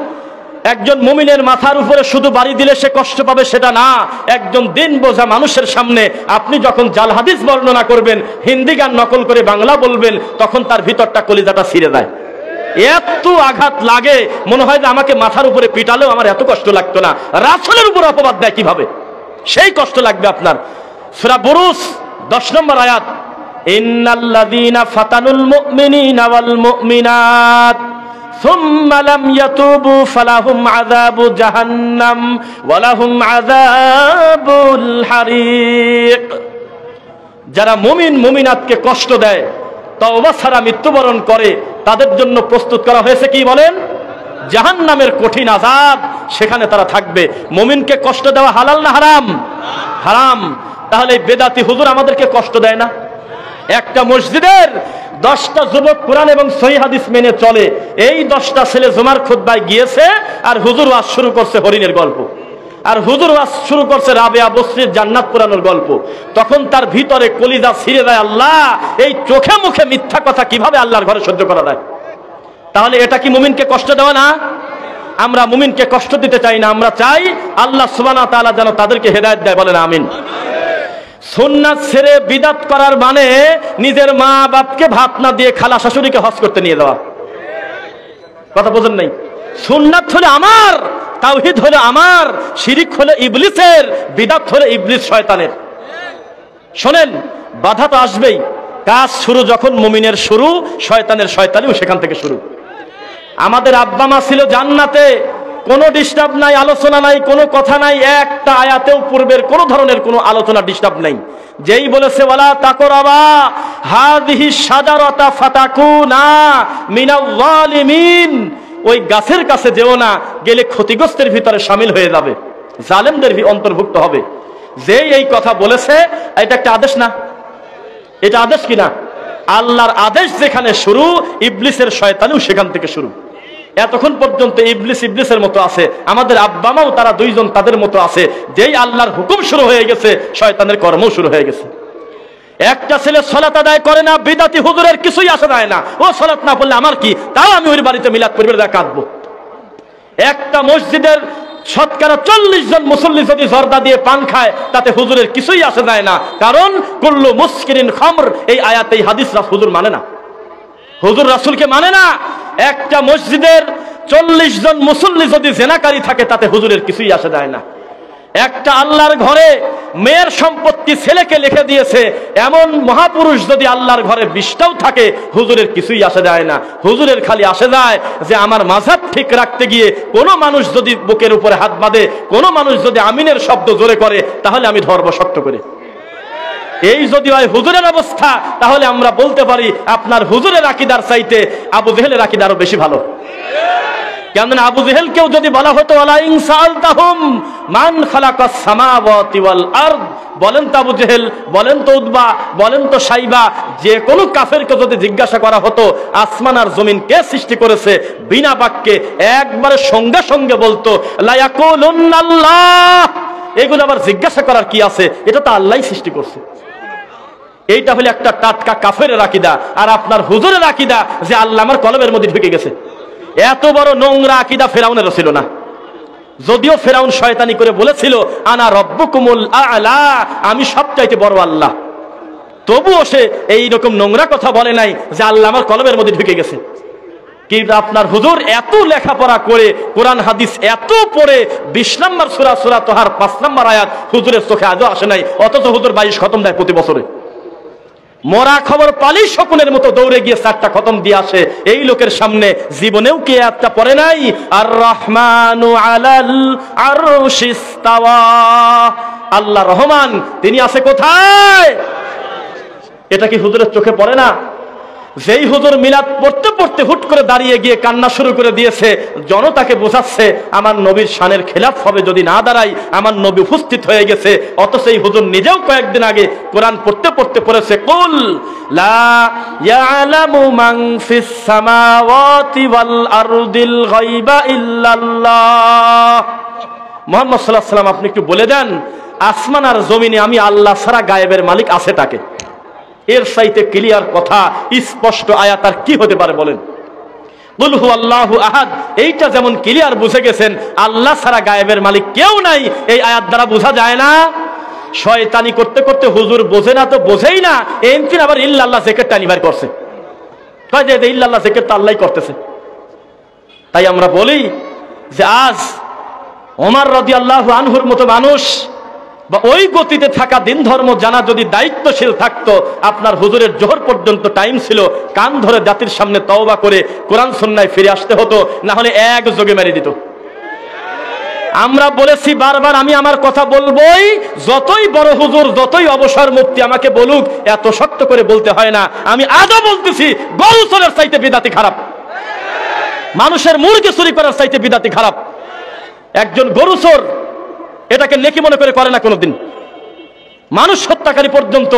একজন মুমিনের মাথার উপরে শুধু বাড়ি দিলে সে কষ্ট পাবে সেটা না। একজন দিন বোঝা মানুষের সামনে আপনি যখন জাল হাদিস বর্ণনা করবেন, হিন্দি গান নকল করে বাংলা বলবেন, তখন তার ভিতরটা কলিজাটা ছিঁড়ে যায়। এত আঘাত লাগে, মনে হয় যে আমাকে মাথার উপরে পিটালেও আমার এত কষ্ট লাগতো না। রাসূলের উপর অপবাদ দেয় কিভাবে, সেই কষ্ট লাগবে আপনার। সূরা বুরুজ 10 নম্বর আয়াত, ইন্নাল্লাযীনা ফাতানুল মুমিনিনা ওয়াল মুমিনাত সুম্মা লাম ইয়াতুবু ফালাহুম আযাবু জাহান্নাম ওয়া লাহুম আযাবুল হারিক। যারা মুমিন মুমিনাতকে কষ্ট দেয়, তওবা ছাড়া মৃত্যুবরণ করে, তাদের জন্য প্রস্তুত করা হয়েছে কি বলেন? জাহান্নামের কঠিন আযাব, সেখানে তারা থাকবে। মুমিনকে কষ্ট দেওয়া হালাল না হারাম? হারাম। তাহলে বেদাতি হুজুর আমাদেরকে কষ্ট দেয় না? একটা মসজিদের 10টা যুবক কোরআন এবং সহিহ হাদিস মেনে চলে, এই 10টা ছেলে জুমার খুতবায় গিয়েছে আর হুজুর ওয়াজ শুরু করছে হরিণের গল্প, আর হুজুর ওয়াজ শুরু করছে রাবেয়া বসরির জান্নাত পুরানোর গল্প। তখন তার ভিতরে কলিজা ছিঁড়ে যায়, আল্লাহ, এই চোখে মুখে মিথ্যা কথা কিভাবে আল্লাহর ঘরে সহ্য করা যায়? তাহলে এটা কি মুমিনকে কষ্ট দেওয়া না? আমরা মুমিনকে কষ্ট দিতে চাই না, আমরা চাই আল্লাহ সুবহানাহু ওয়া তাআলা যেন তাদেরকে হেদায়েত দেয়। বলেন আমিন। সুন্নাত ছেড়ে বিদাত করার মানে নিজের মা বাপকে ভাত না দিয়ে খালা শাশুড়িকে হজ করতে নিয়ে যাওয়া। কথা বোঝেন নাই? সুন্নাত হলে আমার, তাওহীদ হলে আমার, শিরিক হলে ইবলিসের, বিদাত হলে ইবলিস শয়তানের। শোনেন, বাধা তো আসবেই। কাজ শুরু যখন মুমিনের শুরু, শয়তানের শয়তানিও সেখান থেকে শুরু। আমাদের আব্বা মা ছিল জান্নাতে, কোনো ডিস্টার্ব নাই, আলোচনা নাই, কোনো কথা নাই, একটা আয়াতেও পূর্বের কোনো ধরনের কোনো আলোচনা ডিস্টার্ব নাই। যেই বলেছে ওয়ালা তাকরাবা হাযিহি শাজারাতা ফাতাকুনা মিনাল যালিমিন, ওই গাছের কাছে যেও না, গেলে ক্ষতিগ্রস্তের ভিতরে শামিল হয়ে যাবে, জালেমদের অন্তর্ভুক্ত হবে। যেই এই কথা বলেছে, এটা একটা আদেশ না? এটা আদেশ কিনা? আল্লাহর আদেশ যেখানে শুরু, ইবলিসের শয়তানিও সেখান থেকে শুরু। এতক্ষণ পর্যন্ত ইবলিস ইবলিসের মতো আছে, আমাদের আব্বা মাও তারা দুইজন তাদের মতো আছে। যেই আল্লাহর হুকুম শুরু হয়ে গেছে, শয়তানের কর্ম শুরু হয়ে গেছে। একটা ছেলে সালাত আদায় করে না, বিদাতি হুজুরের কিছুই আসে যায় না, ও সালাত না পড়লে আমার কি, তাও আমি ওই বাড়িতে মিলাদ পরিবারে কাঁদবো। একটা মসজিদের শতকরা 40 জন মুসল্লি যদি জর্দা দিয়ে পান খায়, তাতে হুজুরের কিছুই আসে যায় না, কারণ কুল্লু মুসকিরিন খামর, এই আয়াত এই হাদিস হুজুর মানে না, হুজুর রাসূলকে মানে না। একটা মসজিদের 40 জন মুসল্লি যদি জেনাকারী থাকে, তাতে হুজুরের কিছুই আসে যায় না। একটা আল্লাহর ঘরে মেয়ের সম্পত্তি ছেলেকে লিখে দিয়েছে, এমন মহাপুরুষ যদি আল্লাহর ঘরে 20টাও থাকে, হুজুরের কিছুই আসে যায় না। হুজুরের খালি আসে যায় যে আমার মাযহাব ঠিক রাখতে গিয়ে কোনো মানুষ যদি বুকের উপরে হাত বাঁধে, কোনো মানুষ যদি আমিনের শব্দ জোরে করে, তাহলে আমি ধরব শক্ত করে। এই যদি হয় হুজুরের অবস্থা, তাহলে আমরা বলতে পারি আপনার হুজুরের আকীদার চাইতে আবু জেহেলের আকীদা আরো বেশি ভালো। কেননা আবু জেহেলকেও যদি বলা হতো ওয়ালা ইন সাআলতাহুম মান খালাকাস সামাওয়াতি ওয়াল আরদ, বলেন তো আবু জেহেল, বলেন তো উতবা, বলেন তো সাইবা, যে কোনো কাফেরকে যদি জিজ্ঞাসা করা হতো আসমান আর জমিন কে সৃষ্টি করেছে, বিনা বাক্যে একবারে সঙ্গে সঙ্গে বলতো লা ইয়াকুলুন্নাল্লাহ। এগুলো আবার জিজ্ঞাসা করার কি আছে, এটা তো আল্লাহই সৃষ্টি করছে। এইটা হলো একটা টাটকা কাফেরের আকীদা। আর আপনার হুজুরের আকীদা যে আল্লাহ আমার কলবের মধ্যে ঢুকে গেছে। এত বড় নোংরা আকীদা ফেরাউনেরও ছিল না, যদিও ফেরাউন শয়তানি করে বলেছিল আনা রব্বুকুমুল আ'লা, আমি সবচাইতে বড় আল্লাহ, তবুও সে এইরকম নোংরা কথা বলে নাই যে আল্লাহ আমার কলবের মধ্যে ঢুকে গেছে। কিন্তু আপনার হুজুর এত লেখাপড়া করে, কোরআন হাদিস এত পড়ে, 20 নম্বর সূরা সূরা তোহার 5 নম্বর আয়াত হুজুরের চোখে আজও আসে নাই, অথচ হুজুর 22 খতম দেয় প্রতি বছরে। মরা খবর পালি শকুনের মতো দৌড়ে গিয়ে 4টা খতম দিয়ে আসে। এই লোকের সামনে জীবনেও কি একটা পড়ে নাই আর রহমানু আলাল আরশিস তাওয়া, আল্লাহ রহমান, তিনি আছে কোথায়? এটা কি হুজুরের চোখে পড়ে না? যেই হুজুর মিলাদ পড়তে পড়তে হুট করে দাঁড়িয়ে গিয়ে কান্না শুরু করে দিয়েছে, জনতাকে বোঝাচ্ছে আমার নবীর শানের খেলাফ হবে যদি না দাঁড়াই, আমার নবী উপস্থিত হয়ে গেছে। অথচ এই হুজুর নিজেও কয়েকদিন আগে কোরআন পড়তে পড়তে পড়েছে কুল লা ইয়ালামু মান ফিস সামাওয়াতি ওয়াল আরদিল গায়বা ইল্লাল্লাহ। মুহাম্মদ সাল্লাল্লাহু আলাইহি ওয়াসাল্লাম, আপনি একটু বলে দেন আসমান আর জমিনে আমি আল্লাহ ছাড়া গায়েবের মালিক আছে তাকে? এর চাইতে ক্লিয়ার কথা, স্পষ্ট আয়াত আর কি হতে পারে বলেন? কুল হুয়াল্লাহু আহাদ, এইটা যেমন ক্লিয়ার বুঝে গেছেন আল্লাহ ছাড়া গায়েবের মালিক কেউ নাই, এই আয়াত দ্বারা বোঝা যায় না? শয়তানি করতে করতে হুজুর বোঝে না তো বোঝেই না, এমকিন আবার ইল্লাল্লাহ জিকির টানি বের করছে, কয় যে ইল্লাল্লাহ জিকির তো আল্লাহই করতেছে। তাই আমরা বলি যে আজ ওমর রাদিয়াল্লাহু আনহুর মতো মানুষ বা ওই গতিতে থাকা দিন ধর্ম জানা যদি দায়িত্বশীল থাকতো, আপনার হুজুরের জোহর পর্যন্ত টাইম ছিল, কান ধরে জাতির সামনে তওবা করে কোরআন সুন্নায় ফিরে আসতে হতো, না হলে এক যোগে মেরে দিত। আমরা বলেছি বারবার, আমি আমার কথা বলবোই, যতই বড় হুজুর, যতই অবসর মুফতি আমাকে বলুক, এত শক্ত করে বলতে হয় না। আমি আজও বলতেছি গরু চোরের চাইতে বিদাতি খারাপ, মানুষের মুরগি চুরি করার চাইতে বিদাতি খারাপ। একজন গরু চোর এটাকে নেকি মনে করে না কোনোদিন। মানুষ হত্যাকারী পর্যন্ত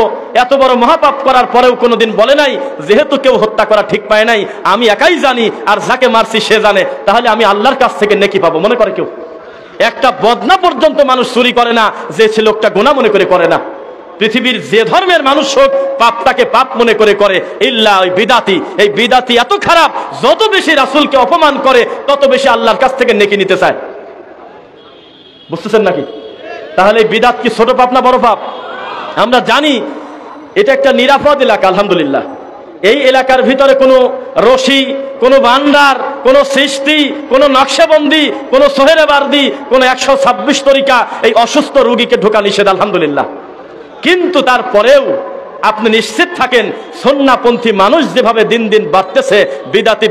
এত বড় মহাপাপ করার পরেও কোনোদিন বলে নাই যেহেতু কেউ হত্যা করা ঠিক পায় নাই, আমি একাই জানি আর যাকে মারছি সে জানে, তাহলে আমি আল্লাহর কাছ থেকে নেকি পাবো, মনে করে কেউ? একটা বদনা পর্যন্ত মানুষ চুরি করে না যে সে লোকটা গুনাহ মনে করে না। পৃথিবীর যে ধর্মের মানুষ হোক পাপটাকে পাপ মনে করে ইল্লা ওই বিদাতি। এই বিদাতি এত খারাপ, যত বেশি রাসূলকে অপমান করে তত বেশি আল্লাহর কাছ থেকে নেকি নিতে চায়। বুঝতেছেন নাকি? তাহলে বিদাত কি ছোট পাপ না বড় পাপ? আমরা জানি এটা একটা নিরাপদ এলাকা, আলহামদুলিল্লাহ। এই এলাকার ভিতরে কোনো রশি, কোনো বান্দার, কোনো সৃষ্টি, কোনো নকশাবন্দি, কোনো সোহেরেবার্দি, কোনো 126 তরিকা এই অসুস্থ রোগীকে ঢোকা নিষেধ, আলহামদুলিল্লাহ। কিন্তু তারপরেও আপনি নিশ্চিত থাকেন সুন্নাহপন্থী মানুষ যেভাবে দিন দিন বাড়তেছে,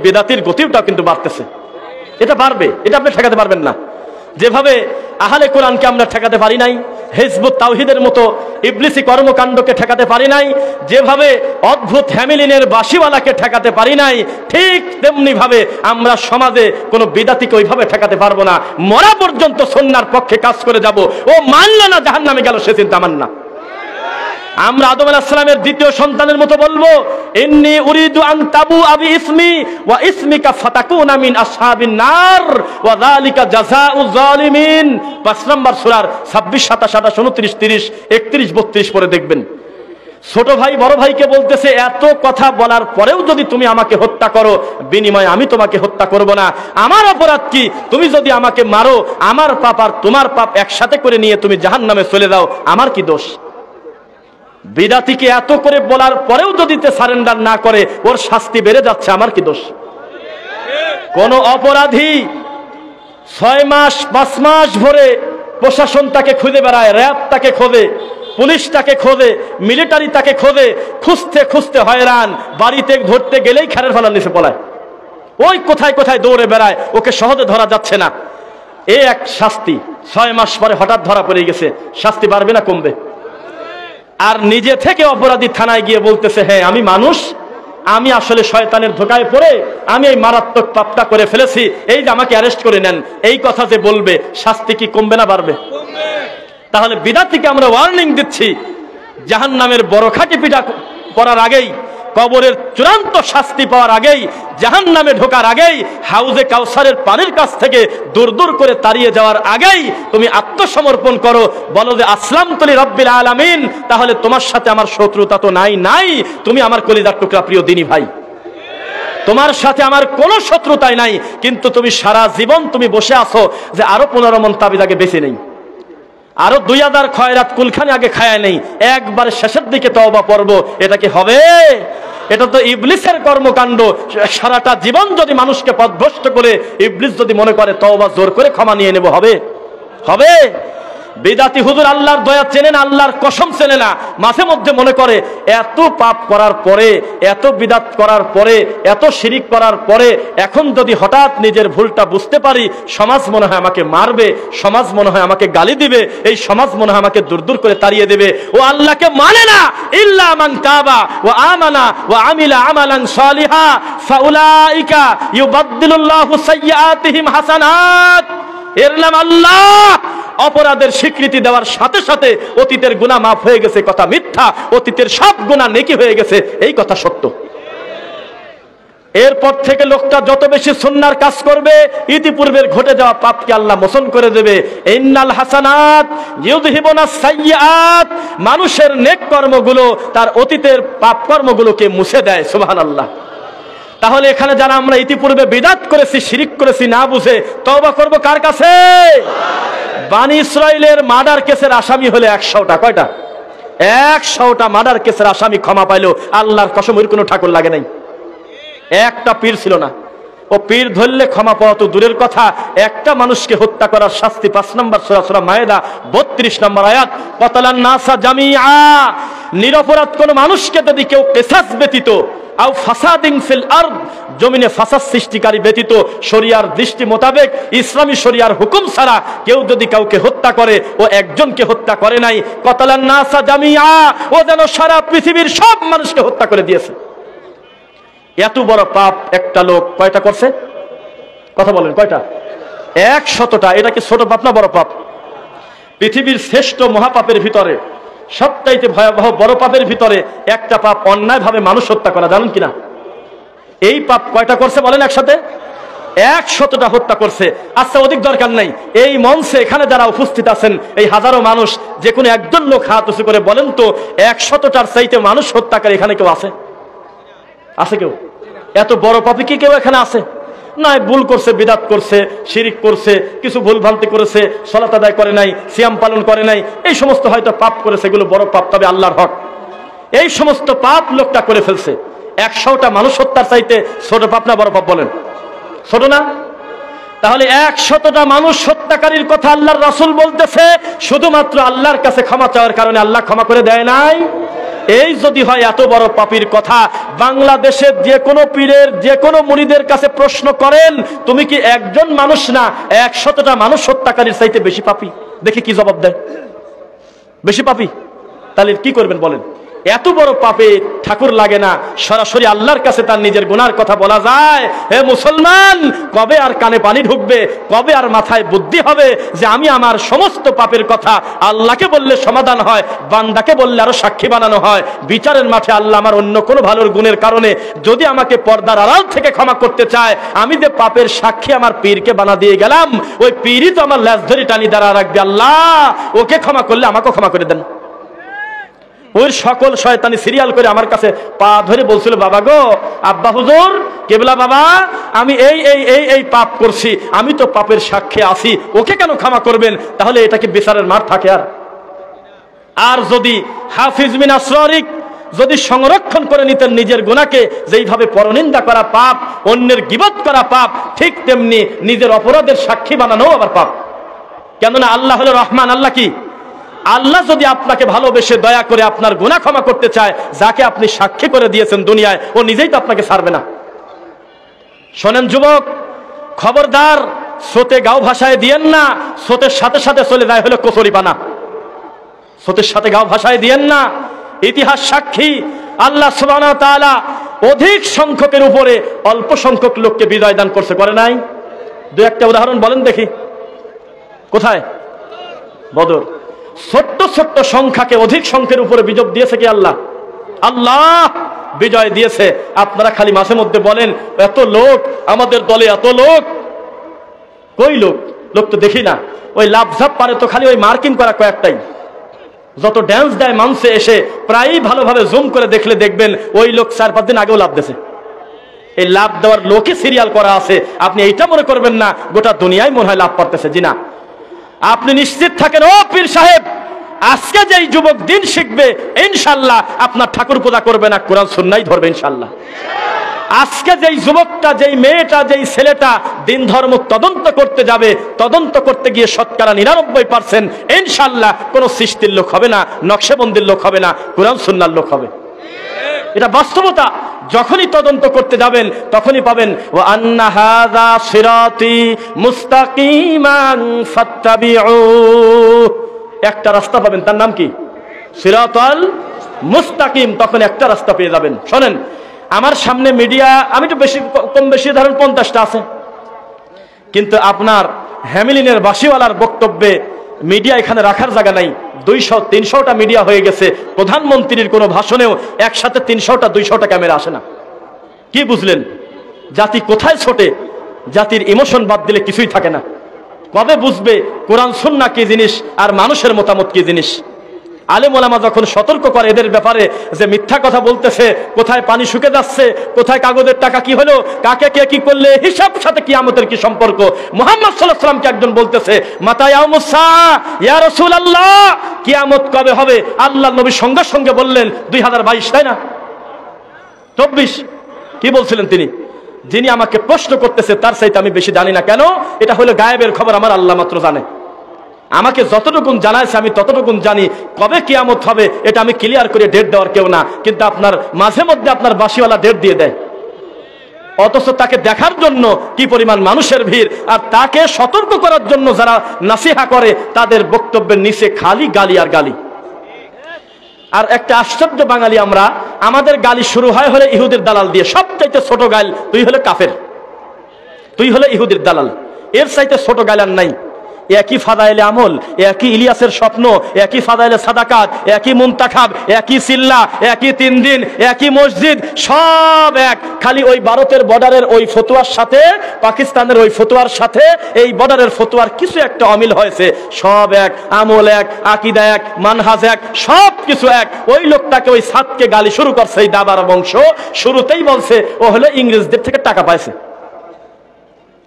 বিদাতির গতিটাও কিন্তু বাড়তেছে। এটা বাড়বে, এটা আপনি ঠেকাতে পারবেন না। যেভাবে আহলে কোরআনকে আমরা ঠেকাতে পারি নাই, হিজবুত তাওহীদের মতো ইবলিসি কর্মকাণ্ডকে ঠেকাতে পারি নাই, যেভাবে অদ্ভুত হ্যামিলিনের বাঁশিওয়ালাকে ঠেকাতে পারি নাই, ঠিক তেমনি ভাবে আমরা সমাজে কোনো বিদাতিকে ওইভাবে ঠেকাতে পারবো না। মরা পর্যন্ত সুন্নাহর পক্ষে কাজ করে যাব। ও মানল না জাহান্নামে গেল, সে চিন্তা আমার না। আমরা আদম আলাইহিস সালামের দ্বিতীয় সন্তানের মতো বলবো ইন্নী উরিদু আন তাবু আবি ইসমি ওয়া ইসমিকা ফাতাকুনা মিন আসহাবিন নার ওয়া যালিকা জাযাউ যালিমিন। 5 নম্বর সূরার 26, 27, 29, 30, 31, 32 পড়ে দেখবেন। ছোট ভাই বড় ভাইকে বলতেছে এত কথা বলার পরেও যদি তুমি আমাকে হত্যা করো, বিনিময়ে আমি তোমাকে হত্যা করব না। আমার অপরাধ কি? তুমি যদি আমাকে মারো, আমার পাপ আর তোমার পাপ একসাথে করে নিয়ে তুমি জাহান্নামে চলে যাও, আমার কি দোষ? বিদাতিকে এত করে বলার পরেও যদি সারেন্ডার না করে, ওর শাস্তি বেড়ে যাচ্ছে, আমার কি দোষ? কোন অপরাধী 6 মাস 5 মাস ভরে প্রশাসন তাকে খুঁজে বেড়ায়, র্যাব তাকে খোঁজে, পুলিশ তাকে খোঁজে, মিলিটারি তাকে খোঁজে, খুঁজতে খুঁজতে হয়রান, বাড়িতে ধরতে গেলেই খেরের ফলার নিচে পলায়, ওই কোথায় কোথায় দৌড়ে বেড়ায়, ওকে সহজে ধরা যাচ্ছে না। এই এক শাস্তি। 6 মাস পরে হঠাৎ ধরা পড়ে গেছে, শাস্তি বাড়বে না কমবে? আর নিজে থেকে অপরাধী থানায় গিয়ে বলতেছে, হ্যাঁ আমি মানুষ, আমি আসলে শয়তানের ধোকায় পড়ে আমি এই মারাত্মক পাপটা করে ফেলেছি, এই যে আমাকে অ্যারেস্ট করে নেন, এই কথা যে বলবে, শাস্তি কি কমবে না বাড়বে? তাহলে বিদাতীকে আমরা ওয়ার্নিং দিচ্ছি, জাহান্নামের বড় খাঁটি পিঠা করার আগেই, কবরের চূড়ান্ত শাস্তি পাওয়ার আগেই, জাহান্নামে ঢোকার আগেই, হাউজে কাউসারের পানির কাছ থেকে দূর দূর করে তাড়িয়ে যাওয়ার আগেই তুমি আত্মসমর্পণ করো, বলো যে আসলামতু লিরাব্বিল আলামিন। তাহলে তোমার সাথে আমার শত্রুতা তো নাই, তুমি আমার কলিজার টুকরা প্রিয় দিনী ভাই, তোমার সাথে আমার কোনো শত্রুতাই নাই। কিন্তু তুমি সারা জীবন তুমি বসে আছো যে আরো 15 মণ তাবিজ আগে বেঁচে নেই, আরো 2000 খয়রাত কুলখানি আগে খায় নেই, একবার শেষের দিকে তওবা পড়ব, এটা কি হবে? এটা তো ইবলিসের কর্মকাণ্ড। সারাটা জীবন যদি মানুষকে পথভ্রষ্ট করে ইবলিস যদি মনে করে তওবা জোর করে ক্ষমা নিয়ে নেব, হবে? হবে? বিদাতি হুজুর আল্লাহর দয়া চেনে না, আল্লাহর কসম চেনে না, মাঝে মধ্যে মনে করে এত পাপ করার পরে, এত বিদাত করার পরে, এত শিরিক করার পরে এখন যদি হঠাৎ নিজের ভুলটা বুঝতে পারি, সমাজ মনে হয় আমাকে মারবে, সমাজ মনে হয় আমাকে গালি দিবে, এই সমাজ মনে হয় আমাকে দূর দূর করে তাড়িয়ে দেবে। ও আল্লাহকে মানে না, ইল্লা মান তাবা ওয়া আমানা ওয়া আমিলা আমালান সালিহা ফাউলাইকা ইউবাদদিলুল্লাহু সাইয়্যাতিহিম হাসানাত। এর নাম আল্লাহ। অপরাধের স্বীকৃতি দেওয়ার সাথে সাথে অতীতের গুনাহ মাফ হয়ে গেছে কথা মিথ্যা, অতীতের সব গুনাহ নেকি হয়ে গেছে এই কথা সত্য। এরপর থেকে লোকটা যত বেশি সুন্নাহর কাজ করবে, ইতিপূর্বের ঘটে যাওয়া পাপকে আল্লাহ মোচন করে দেবে। ইন্নাল হাসানাত ইউযহিবুনাস সাইয়্যাত, মানুষের নেক কর্মগুলো তার অতীতের পাপ কর্মগুলোকে মুছে দেয়। সুবহানাল্লাহ। তাহলে এখানে যারা আমরা ইতিপূর্বে বিদআত করেছি, শিরিক করেছি, না বুঝে তওবা করব কার কাছে? বানি ইসরাইলের মার্ডার কেসের আসামি হলে 100টা, কয়টা? 100টা মার্ডার কেসের আসামি ক্ষমা পাইলো, আল্লাহর কসম ওর কোনো ঠাকুর লাগে নাই, একটা পীর ছিল না। ও পীর ধরলে ক্ষমা পাওয়া তো দূরের কথা, একটা মানুষকে হত্যা করার শাস্তি 5 নম্বর সূরা সূরা মায়েদা 32 নম্বর আয়াত, কতালান নাসা জামিআ, নিরপরাধ কোন মানুষকে যদি কেউ কিসাস ব্যতীত আও ফাসাদিন ফিল আরদ, জমিনে ফাসাদ সৃষ্টিকারী ব্যতীত শরিয়ার দৃষ্টি মোতাবেক ইসলামী শরিয়ার হুকুম ছাড়া কেউ যদি কাউকে হত্যা করে, ও একজনকে হত্যা করে নাই, কতালান নাসা জামিআ, ও যেন সারা পৃথিবীর সব মানুষকে হত্যা করে দিয়েছে। এত বড় পাপ একটা লোক কয়টা করছে? কথা বলেন, কয়টা? 100টা। এটা কি ছোট পাপ না বড় পাপ? পৃথিবীর শ্রেষ্ঠ মহাপাপের ভিতরে, সবচাইতে ভয়াবহ বড় পাপের ভিতরে একটা পাপ অন্যায়ভাবে মানুষ হত্যা করা, জানেন কিনা? এই পাপ কয়টা করছে বলেন একসাথে? 100টা হত্যা করছে। আচ্ছা, অধিক দরকার নাই, এই মঞ্চে এখানে যারা উপস্থিত আছেন, এই হাজারো মানুষ, যে কোনো একজন লোক হাত উঁচু করে বলেন তো, 100টার চাইতে মানুষ হত্যাকারী এখানে কেউ আছে? আছে কেউ? এত বড় পাপী কি কেউ এখানে আছে? না, ভুল করছে, বিদআত করছে, শিরিক করছে, কিছু ভুল ভ্রান্তি করেছে, সালাত আদায় করে নাই, সিয়াম পালন করে নাই, এই সমস্ত হয়তো পাপ করেছে, এগুলো বড় পাপ, তবে আল্লাহর হক এই সমস্ত পাপ লোকটা করে ফেলছে। 100টা মানুষ হত্যার চাইতে ছোট পাপ না বড় পাপ বলেন? ছোট না? তাহলে 100টা মানুষ হত্যাকারীর কথা আল্লাহর রাসূল বলতেছে, শুধুমাত্র আল্লাহর কাছে ক্ষমা চাওয়ার কারণে আল্লাহ ক্ষমা করে দেয় নাই। এই যদি হয় এত বড় পাপীর কথা, বাংলাদেশের যে কোনো পীরের, যে কোনো মুরিদের কাছে প্রশ্ন করেন, তুমি কি একজন মানুষ না 100টা মানুষ হত্যাকারীর চাইতে বেশি পাপী? দেখি কি জবাব দেয়। বেশি পাপী? তাহলে কি করবেন বলেন? এত বড় পাপে ঠাকুর লাগে না, সরাসরি আল্লাহর কাছে তার নিজের গুনার কথা বলা যায়? হে মুসলমান, কবে আর কানে পানি ঢুকবে, কবে আর মাথায় বুদ্ধি হবে যে আমি আমার সমস্ত পাপের কথা আল্লাহকে বললে সমাধান হয়, বান্দাকে বললে আরো সাক্ষী বানানো হয়। বিচারের মাঠে আল্লাহ আমার অন্য কোনো ভালোর গুণের কারণে যদি আমাকে পর্দার আড়াল থেকে ক্ষমা করতে চায়, আমি যে পাপের সাক্ষী আমার পীরকে বানা দিয়ে গেলাম, ওই পীরই তো আমার ল্যাজ ধরে টানি দাঁড়া রাখবে। আল্লাহ ওকে ক্ষমা করলে আমাকেও ক্ষমা করে দেন। ওই সকল শয়তানি সিরিয়াল করে আমার কাছে পা ধরে বলছিল, বাবা গো, আব্বা হুজুর, কেবলা বাবা, আমি এই এই এই এই পাপ করছি, আমি তো পাপের সাক্ষী আছি, ওকে কেন ক্ষমা করবেন? তাহলে এটা কি বিচারের মাঠ থাকে? আর যদি হাফিজ বিন আসরারিক যদি সংরক্ষণ করে নিতেন নিজের গুনাহকে, যেইভাবে পরনিন্দা করা পাপ, অন্যের গীবত করা পাপ, ঠিক তেমনি নিজের অপরাধের সাক্ষী বানানো আবার পাপ। কেননা আল্লাহ হলো রহমান। আল্লাহ কি? আল্লাহ যদি আপনাকে ভালোবেসে দয়া করে আপনার গুনাহ ক্ষমা করতে চায়, যাকে আপনি সাক্ষী করে দিয়েছেন দুনিয়ায়, ও নিজেই তো আপনাকে ছাড়বে না। শোনেন যুবক, খবরদার স্রোতে গাও ভাষায় দিয়েন না, স্রোতের সাথে সাথে চলে যায় হলো কচুরিপানা। স্রোতের সাথে গাও ভাষায় দিয়েন না। ইতিহাস সাক্ষী, আল্লাহ সুবহানাহু ওয়া তাআলা অধিক সংখ্যকের উপরে অল্প সংখ্যক লোককে বিজয় দান করছে, করে নাই? দু একটা উদাহরণ বলেন দেখি। কোথায়? বদর। ছোট্ট ছোট্ট সংখ্যাকে অধিক সংখ্যের উপরে বিজয় দিয়েছে কি আল্লাহ? আল্লাহ বিজয় দিয়েছে। আপনারা খালি মাঝে মধ্যে বলেন এত লোক আমাদের দলে, এত লোক। কই লোক? লোক তো দেখি না। ওই লাফঝাপ পারে তো খালি ওই মার্কিং করা কয়েকটাই। যত ড্যান্স দেয় মানুষে এসে, প্রায়ই ভালোভাবে জুম করে দেখলে দেখবেন ওই লোক 4-5 দিন আগেও লাভ দিয়েছে। এই লাভ দেওয়ার লোকে সিরিয়াল করা আছে। আপনি এইটা মনে করবেন না গোটা দুনিয়ায় মনে হয় লাভ করতেছে। জি না, আপনি নিশ্চিত থাকেন ও পীর সাহেব, আজকে যেই যুবক দিন শিখবে ইনশাআল্লাহ আপনার ঠাকুর পূজা করবে না, কোরআন সুন্নাহই ধরবে ইনশাআল্লাহ। আজকে যেই যুবকটা, যেই মেয়েটা, যেই ছেলেটা দিন ধর্ম তদন্ত করতে যাবে, তদন্ত করতে গিয়ে শতকরা 99% ইনশাআল্লাহ কোন সৃষ্টির লোক হবে না, নকশবন্দির লোক হবে না, কোরআন সুন্নাহর লোক হবে। এটা বাস্তবতা। যখনই তদন্ত করতে যাবেন তখনই পাবেন ওয়া আন্না হাযা সিরাতি মুস্তাকিমান ফাত্তাবিউ। একটা রাস্তা পাবেন, তার নাম কি? সিরাতাল মুস্তাকিম। তখন একটা রাস্তা পেয়ে যাবেন। শোনেন, আমার সামনে মিডিয়া, আমি তো বেশি কম বেশি ধরেন 50টা আছে, কিন্তু আপনার হ্যামিলিনের বাসিওয়ালার বক্তব্যে মিডিয়া এখানে রাখার জায়গা নাই। 200-300টা মিডিয়া হয়ে গেছে। প্রধানমন্ত্রীর কোনো ভাষণেও একসাথে 300টা 200টা ক্যামেরা আসে না। কি বুঝলেন? জাতি কোথায় ছোটে? জাতির ইমোশন বাদ দিলে কিছুই থাকে না। কবে বুঝবে কোরআন সুন্নাহ কি জিনিস আর মানুষের মতামত কি জিনিস? আলেম ওলামা যখন সতর্ক করে এদের ব্যাপারে যে মিথ্যা কথা বলতেছে, কোথায় পানি শুকে যাচ্ছে, কোথায় কাগজের টাকা কি হলো, কাকে কে কি করলে, হিসাব সাথে কিয়ামতের কি সম্পর্ক। মুহাম্মদ সাল্লাল্লাহু আলাইহি ওয়াসাল্লামকে একজন বলতেছে মাতা ইয়াউমুস সাআ ইয়া রাসূলুল্লাহ, কিয়ামত কবে হবে? আল্লাহর নবী সঙ্গে সঙ্গে বললেন 2022, তাই না? 24 কি বলছিলেন তিনি? যিনি আমাকে প্রশ্ন করতেছে তার চাইতে আমি বেশি জানি না। কেন? এটা হলো গায়েবের খবর, আমার আল্লাহ মাত্র জানে। আমাকে যতটুকুন জানাইছে আমি ততটুকুন জানি। কবে কিয়ামত হবে এটা আমি ক্লিয়ার করে ডেট দেওয়ার কেউ না। কিন্তু আপনার মাঝে মধ্যে আপনার বাসিওয়ালা ডেট দিয়ে দেয়, অথচ তাকে দেখার জন্য কি পরিমাণ মানুষের ভিড়, আর তাকে সতর্ক করার জন্য যারা নাসিহা করে তাদের বক্তব্যের নিচে খালি গালি আর গালি। আর একটা আশ্চর্য বাঙালি আমরা, আমাদের গালি শুরু হয় হলে ইহুদের দালাল দিয়ে। সবচাইতে ছোট গাল, তুই হলে কাফের, তুই হলে ইহুদের দালাল। এর চাইতে ছোট গাল আর নাই। একই ফাদাইলে আমল, একই ইলিয়াসের স্বপ্ন, একই ফাদাইলে সাদাকাত, একই মুনতাখাব, একই সিল্লা, একই 3 দিন, একই মসজিদ, সব এক। খালি ওই ভারতের বর্ডারের ওই ফতোয়ার সাথে, পাকিস্তানের ওই ফতোয়ার সাথে এই বর্ডারের ফতোয়ার কিছু একটা অমিল হয়েছে। সব এক, আমল এক, আকীদা এক, মানহাজ এক, সব কিছু এক। ওই লোকটাকে, ওই সাদকে গালি শুরু করছে এই দাবার বংশ। শুরুতেই বলছে ও হলো ইংরেজদের থেকে টাকা পাইছে,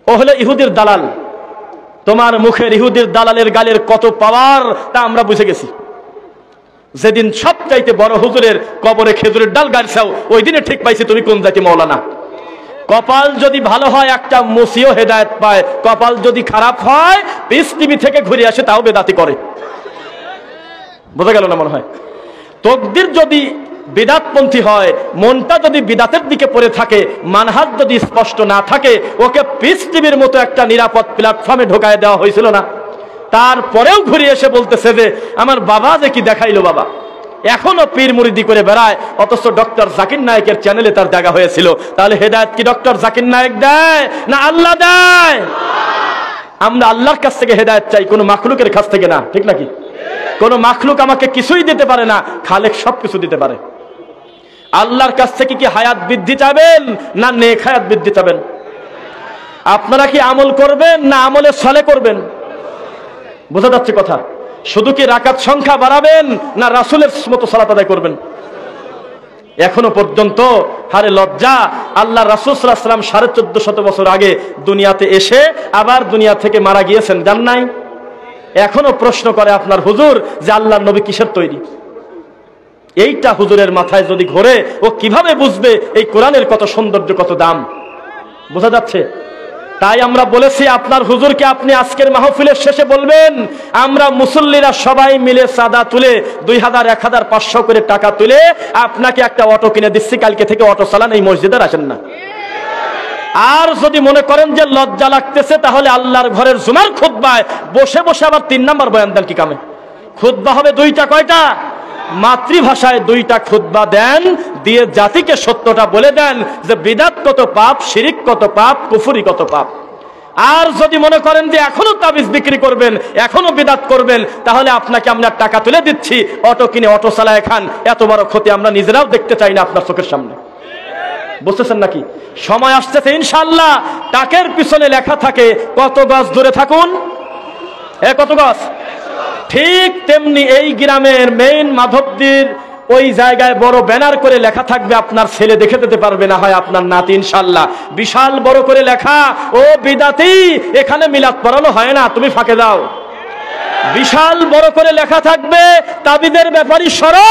ও হলো ইহুদির দালাল। তোমার মুখের ইহুদির দালালের গালের কত পাওয়ার তা আমরা বুঝে গেছি। যেদিন সবচাইতে বড় হুজুরের কবরে খেজুরের ডাল গাড়ছাও, ওই দিনে ঠিক পাইছি তুমি কোন জাতি মৌলানা। কপাল যদি ভালো হয় একটা মুসিও হেদায়েত পায়, কপাল যদি খারাপ হয় পিস টিভি থেকে ঘুরে আসে তাও বেদাতি করে। বোঝা গেল না মনে হয়? তকদির যদি বিদাতপন্থী হয়, মনটা যদি বিদাতের দিকে পড়ে থাকে, মানহাজ যদি স্পষ্ট না থাকে, ওকে পিস টিভির মতো একটা নিরাপদ প্ল্যাটফর্মে ঢোকায় দেওয়া হয়েছিল না? তারপরেও ঘুরে এসে বলতেছে যে আমার বাবা যে কি দেখাইলো, বাবা এখনো পীর মুরিদি করে বেড়ায়, অথচ ডক্টর জাকির নায়েকের চ্যানেলে তার দেখা হয়েছিল। তাহলে হেদায়েত কি ডক্টর জাকির নায়েক দেয় না আল্লাহ দেয়? আমরা আল্লাহর কাছ থেকে হেদায়েত চাই, কোনো মাখলুকের কাছ থেকে না। ঠিক নাকি? কোন মাখলুক আমাকে কিছুই দিতে পারে না, খালেক সব কিছু দিতে পারে। আল্লাহর কাছ থেকে কি হায়াত বৃদ্ধি চাবেন না নেক হায়াত বৃদ্ধি চাবেন? আপনারা কি আমল করবেন না আমলে সলে করবেন? বোঝা যাচ্ছে কথা? শুধু কি রাকাত সংখ্যা বাড়াবেন না রাসূলের মতো সালাত আদায় করবেন? এখনো পর্যন্ত হারে লজ্জা, আল্লাহ রাসূল সাল্লাল্লাহু আলাইহি ওয়াসাল্লাম 1450 বছর আগে দুনিয়াতে এসে আবার দুনিয়া থেকে মারা গিয়েছেন, জান নাই? এখনো প্রশ্ন করে আপনার হুজুর যে আল্লাহর নবী কিসের তৈরি? এইটা হুজুরের মাথায় যদি ঘোরে, ও কিভাবে বুঝবে এই কোরআনের কত সৌন্দর্য, কত দাম? বোঝা যাচ্ছে? তাই আমরা বলেছি আপনার হুজুরকে আপনি আজকের মাহফিলের শেষে বলবেন, আমরা মুসল্লিরা সবাই মিলে চাঁদা তুলে 2000, 1000, 500 করে টাকা তুলে আপনাকে একটা অটো কিনে দিচ্ছি, কালকে থেকে অটো চালান, এই মসজিদে আসেন না। আর যদি মনে করেন যে লজ্জা লাগতেছে, তাহলে আল্লাহর ঘরের জুমার খুতবায় বসে বসে আবার 3 নাম্বার বয়ান দেন। কি কামে? খুতবা হবে 2টা, কয়টা? মাতৃভাষায় 2টা খুতবা দেন, দিয়ে জাতিকে সত্যটা বলে দেন যে বিদআত কত পাপ, শিরিক কত পাপ, কুফরি কত পাপ। আর যদি মনে করেন যে এখনো তাবিজ বিক্রি করবেন, এখনো বিদআত করবেন, তাহলে আপনাকে আমরা টাকা তুলে দিচ্ছি, অটো কিনে অটো চালায় খান। এত বড় ক্ষতি আমরা নিজেরাও দেখতে চাই না আপনার চোখের সামনে। বুঝতেছেন নাকি? সময় আসতেছে ইনশাআল্লাহ, টাকের পিছনে লেখা থাকে কত গজ দূরে থাকুন, কত গজ। ঠিক তেমনি এই গ্রামের মেইন মাধবদীর ওই জায়গায় বড় ব্যানার করে লেখা থাকবে, আপনার ছেলে দেখে যেতে পারবে না, হয় আপনার নাতি, ইনশাআল্লাহ। বিশাল বড় করে লেখা, ও বিদাতি, এখানে মিলাদ পড়ানো হয় না, তুমি ফাঁকে দাও। বিশাল বড় করে লেখা থাকবে, তাবিদের ব্যাপারী সরো।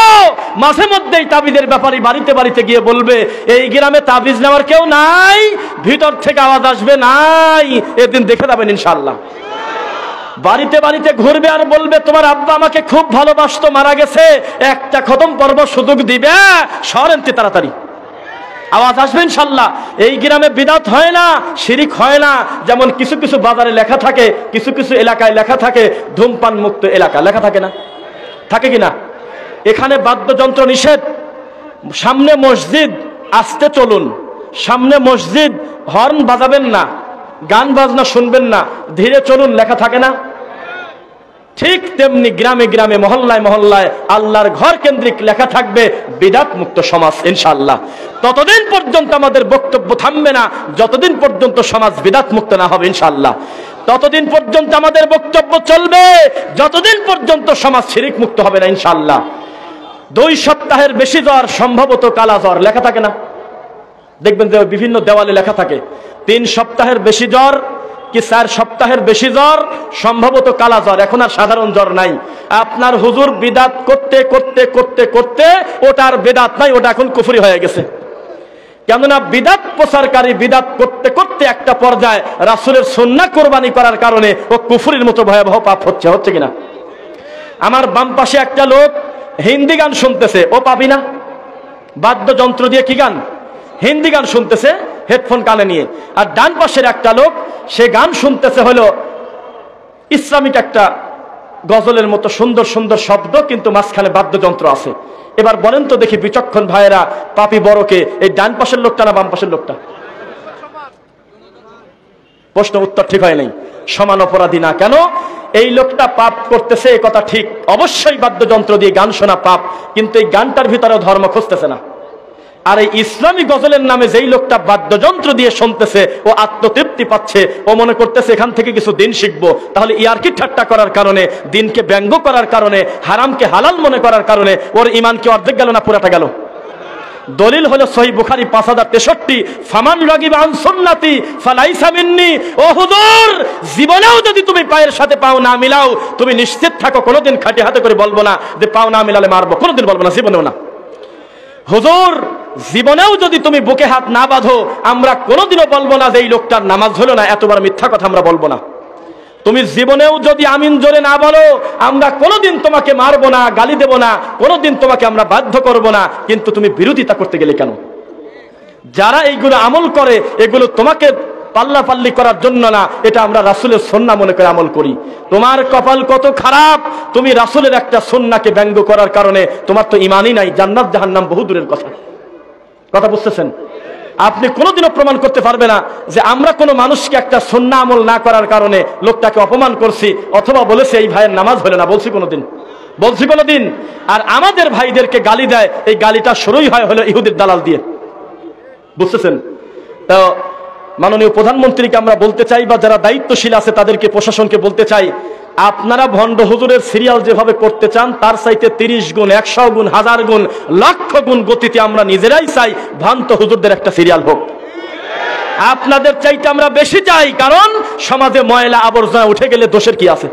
মাঝে মধ্যেই তাবিদের ব্যাপারী বাড়িতে বাড়িতে গিয়ে বলবে, এই গ্রামে তাবিজ নেওয়ার কেউ নাই, ভিতর থেকে আওয়াজ আসবে নাই, এদিন দেখে যাবেন ইনশাআল্লাহ। বাড়িতে বাড়িতে ঘুরবে আর বলবে, তোমার আব্বা আমাকে খুব ভালোবাসতো, মারা গেছে, একটা খতম পর্ব সুযোগ দিবে, সরেনতে তাড়াতাড়ি। আওয়াজ আসবে ইনশাআল্লাহ। এই গ্রামে বিদআত হয় না, শিরিক হয় না। যেমন কিছু কিছু বাজারে লেখা থাকে, কিছু কিছু এলাকায় লেখা থাকে ধূমপান মুক্ত এলাকা, লেখা থাকে না? থাকে কিনা? এখানে বাদ্যযন্ত্র নিষেধ, সামনে মসজিদ, আস্তে চলুন, সামনে মসজিদ, হর্ন বাজাবেন না, গান বাজনা শুনবেন না, ধীরে চলুন, লেখা থাকে না? ঠিক তেমনি গ্রামে গ্রামে, মহল্লায় মহল্লায় আল্লাহর ঘর কেন্দ্রিক লেখা থাকবে বিদআত মুক্ত সমাজ ইনশাআল্লাহ। ততদিন পর্যন্ত আমাদের বক্তব্য থামবে না, যতদিন পর্যন্ত সমাজ বিদআত মুক্ত না হবে ইনশাআল্লাহ। ততদিন পর্যন্ত আমাদের বক্তব্য চলবে, যতদিন পর্যন্ত সমাজ শিরিক মুক্ত হবে না ইনশাআল্লাহ। 2 সপ্তাহের বেশি জ্বর, সম্ভবত কালা জ্বর, লেখা থাকে না? দেখবেন যে বিভিন্ন দেওয়ালে লেখা থাকে 3 সপ্তাহের বেশি জ্বর কি 4 সপ্তাহের বেশি জ্বর, সম্ভবত কালা জ্বর, এখন আর সাধারণ জ্বর নাই। আপনার হুজুর বিদআত করতে করতে করতে করতে ওটা আর বিদআত নাই, ওটা এখন কুফরি হয়ে গেছে। কেননা বিদআত প্রচারকারী বিদআত করতে করতে একটা পর্যায়ে রাসূলের সুন্নাহ কুরবানি করার কারণে ও কুফরির মতো ভয়াবহ পাপ হচ্ছে কিনা? আমার বাম পাশে একটা লোক হিন্দি গান শুনতেছে, ও পাবি না? বাদ্যযন্ত্র দিয়ে কি গান? হিন্দি গান শুনতেছে হেডফোন কানে নিয়ে। আর ডান পাশের একটা লোক, সে গান শুনতেছে হলো ইসলামিক একটা গজলের মতো সুন্দর সুন্দর শব্দ, কিন্তু মাঝখানে বাদ্যযন্ত্র আছে। এবার বলেন তো দেখি বিচক্ষণ ভাইয়েরা, পাপী বড়কে এই ডান পাশের লোকটা না বাম পাশের লোকটা? প্রশ্ন উত্তর ঠিক হয় নাই। সমান অপরাধী না কেন? এই লোকটা পাপ করতেছে, এই কথা ঠিক, অবশ্যই বাদ্যযন্ত্র দিয়ে গান শোনা পাপ, কিন্তু এই গানটার ভিতরেও ধর্ম খুঁজতেছে না। আর এই ইসলামী গজলের নামে যেই লোকটা বাদ্যযন্ত্র দিয়ে শুনতেছে, ও আত্মতৃপ্তি পাচ্ছে, ও মনে করতেছে এখান থেকে কিছু দিন শিখবো। তাহলে ইয়ারকি ঠাট্টা করার কারণে, দিনকে ব্যঙ্গ করার কারণে, হারামকে হালাল মনে করার কারণে ওর ঈমান কি অর্ধেক গেল না পুরাটা গেল? দলিল হলো সহিহ বুখারী 5063, ফামান রাগিবা আন সুন্নতি ফালাইসা মিন্নি। ও হুজুর, জীবনেও যদি তুমি পায়ের সাথে পাও না মিলাও, তুমি নিশ্চিত থাকো কোনোদিন খাঁটি হাতে করে বলবো না যে পাও না মিলালে মারবো, কোনোদিন বলবো না, জীবনেও না। হুজুর, জীবনেও যদি তুমি বুকে হাত না বাঁধো, আমরা কোনোদিনও বলবো না যে এই লোকটার নামাজ হলো না, এতবার মিথ্যা কথা আমরা বলবো না। তুমি জীবনেও যদি আমিন জোরে না বলো, আমরা কোনোদিন তোমাকে মারবো না, গালি দেব না, কোনোদিন তোমাকে আমরা বাধ্য করব না। কিন্তু তুমি বিরোধিতা করতে গেলে কেন? যারা এইগুলো আমল করে, এগুলো তোমাকে পাল্লাপাল্লি করার জন্য না, এটা আমরা রাসূলের সুন্নাহ মনে করে আমল করি। তোমার কপাল কত খারাপ, তুমি রাসূলের একটা সুন্নাহকে ব্যঙ্গ করার কারণে তোমার তো ঈমানই নাই, জান্নাত জাহান্নাম বহু দূরের কথা। কথা বুঝতেছেন? আপনি কোনোদিনও প্রমাণ করতে পারবে না যে আমরা কোনো মানুষকে একটা সুন্নাহ আমল না করার কারণে লোকটাকে অপমান করছি, অথবা বলেছে এই ভাইয়ের নামাজ হলো না, বলছি কোনোদিন? বলছি কোনোদিন? আর আমাদের ভাইদেরকে গালি দেয়, এই গালিটা শুরুই হয় হলো ইহুদির দালাল দিয়ে। বুঝতেছেন? তো মাননীয় প্রধানমন্ত্রীকে আমরা বলতে চাই, বা যারা দায়িত্বশীল আছে তাদেরকে, প্রশাসনকে বলতে চাই, আপনারা ভণ্ড হুজুরের সিরিয়াল যেভাবে করতে চান, তার চাইতে 30 গুণ, 100 গুণ, 1000 গুণ, লক্ষ গুণ গতিতে আমরা নিজেরাই চাই ভ্রান্ত হুজুরদের একটা সিরিয়াল হোক। আপনাদের চাইতে আমরা বেশি চাই, কারণ সমাজে ময়লা আবর্জনা উঠে গেলে দোষের কি আছে?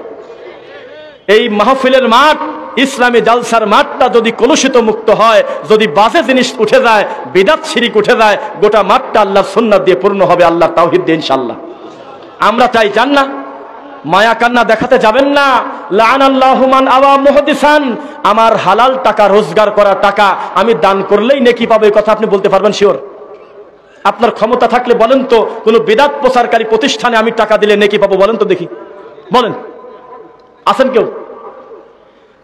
এই মাহফিলের মাঠ, ইসলামী জালসার মাঠটা যদি কলুষিত মুক্ত হয়, যদি বাজে জিনিস উঠে যায়, বিদআত শিরিক উঠে যায়, গোটা মাঠটা আল্লাহর সুন্নাত দিয়ে পূর্ণ হবে, আল্লাহর তাওহীদ দিয়ে ইনশাআল্লাহ। আমরা চাই যান না, মায়া কান্না দেখাতে যাবেন না। লাআনাল্লাহু মান আওয়া মুহদিসান, আমার হালাল টাকা, রোজগার করা টাকা আমি দান করলেই নেকি পাবো, এই কথা আপনি বলতে পারবেন শিওর? আপনার ক্ষমতা থাকলে বলেন তো, কোন বিদআত প্রচারকারী প্রতিষ্ঠানে আমি টাকা দিলে নেকি পাবো, বলেন তো দেখি, বলেন আছেন কেউ?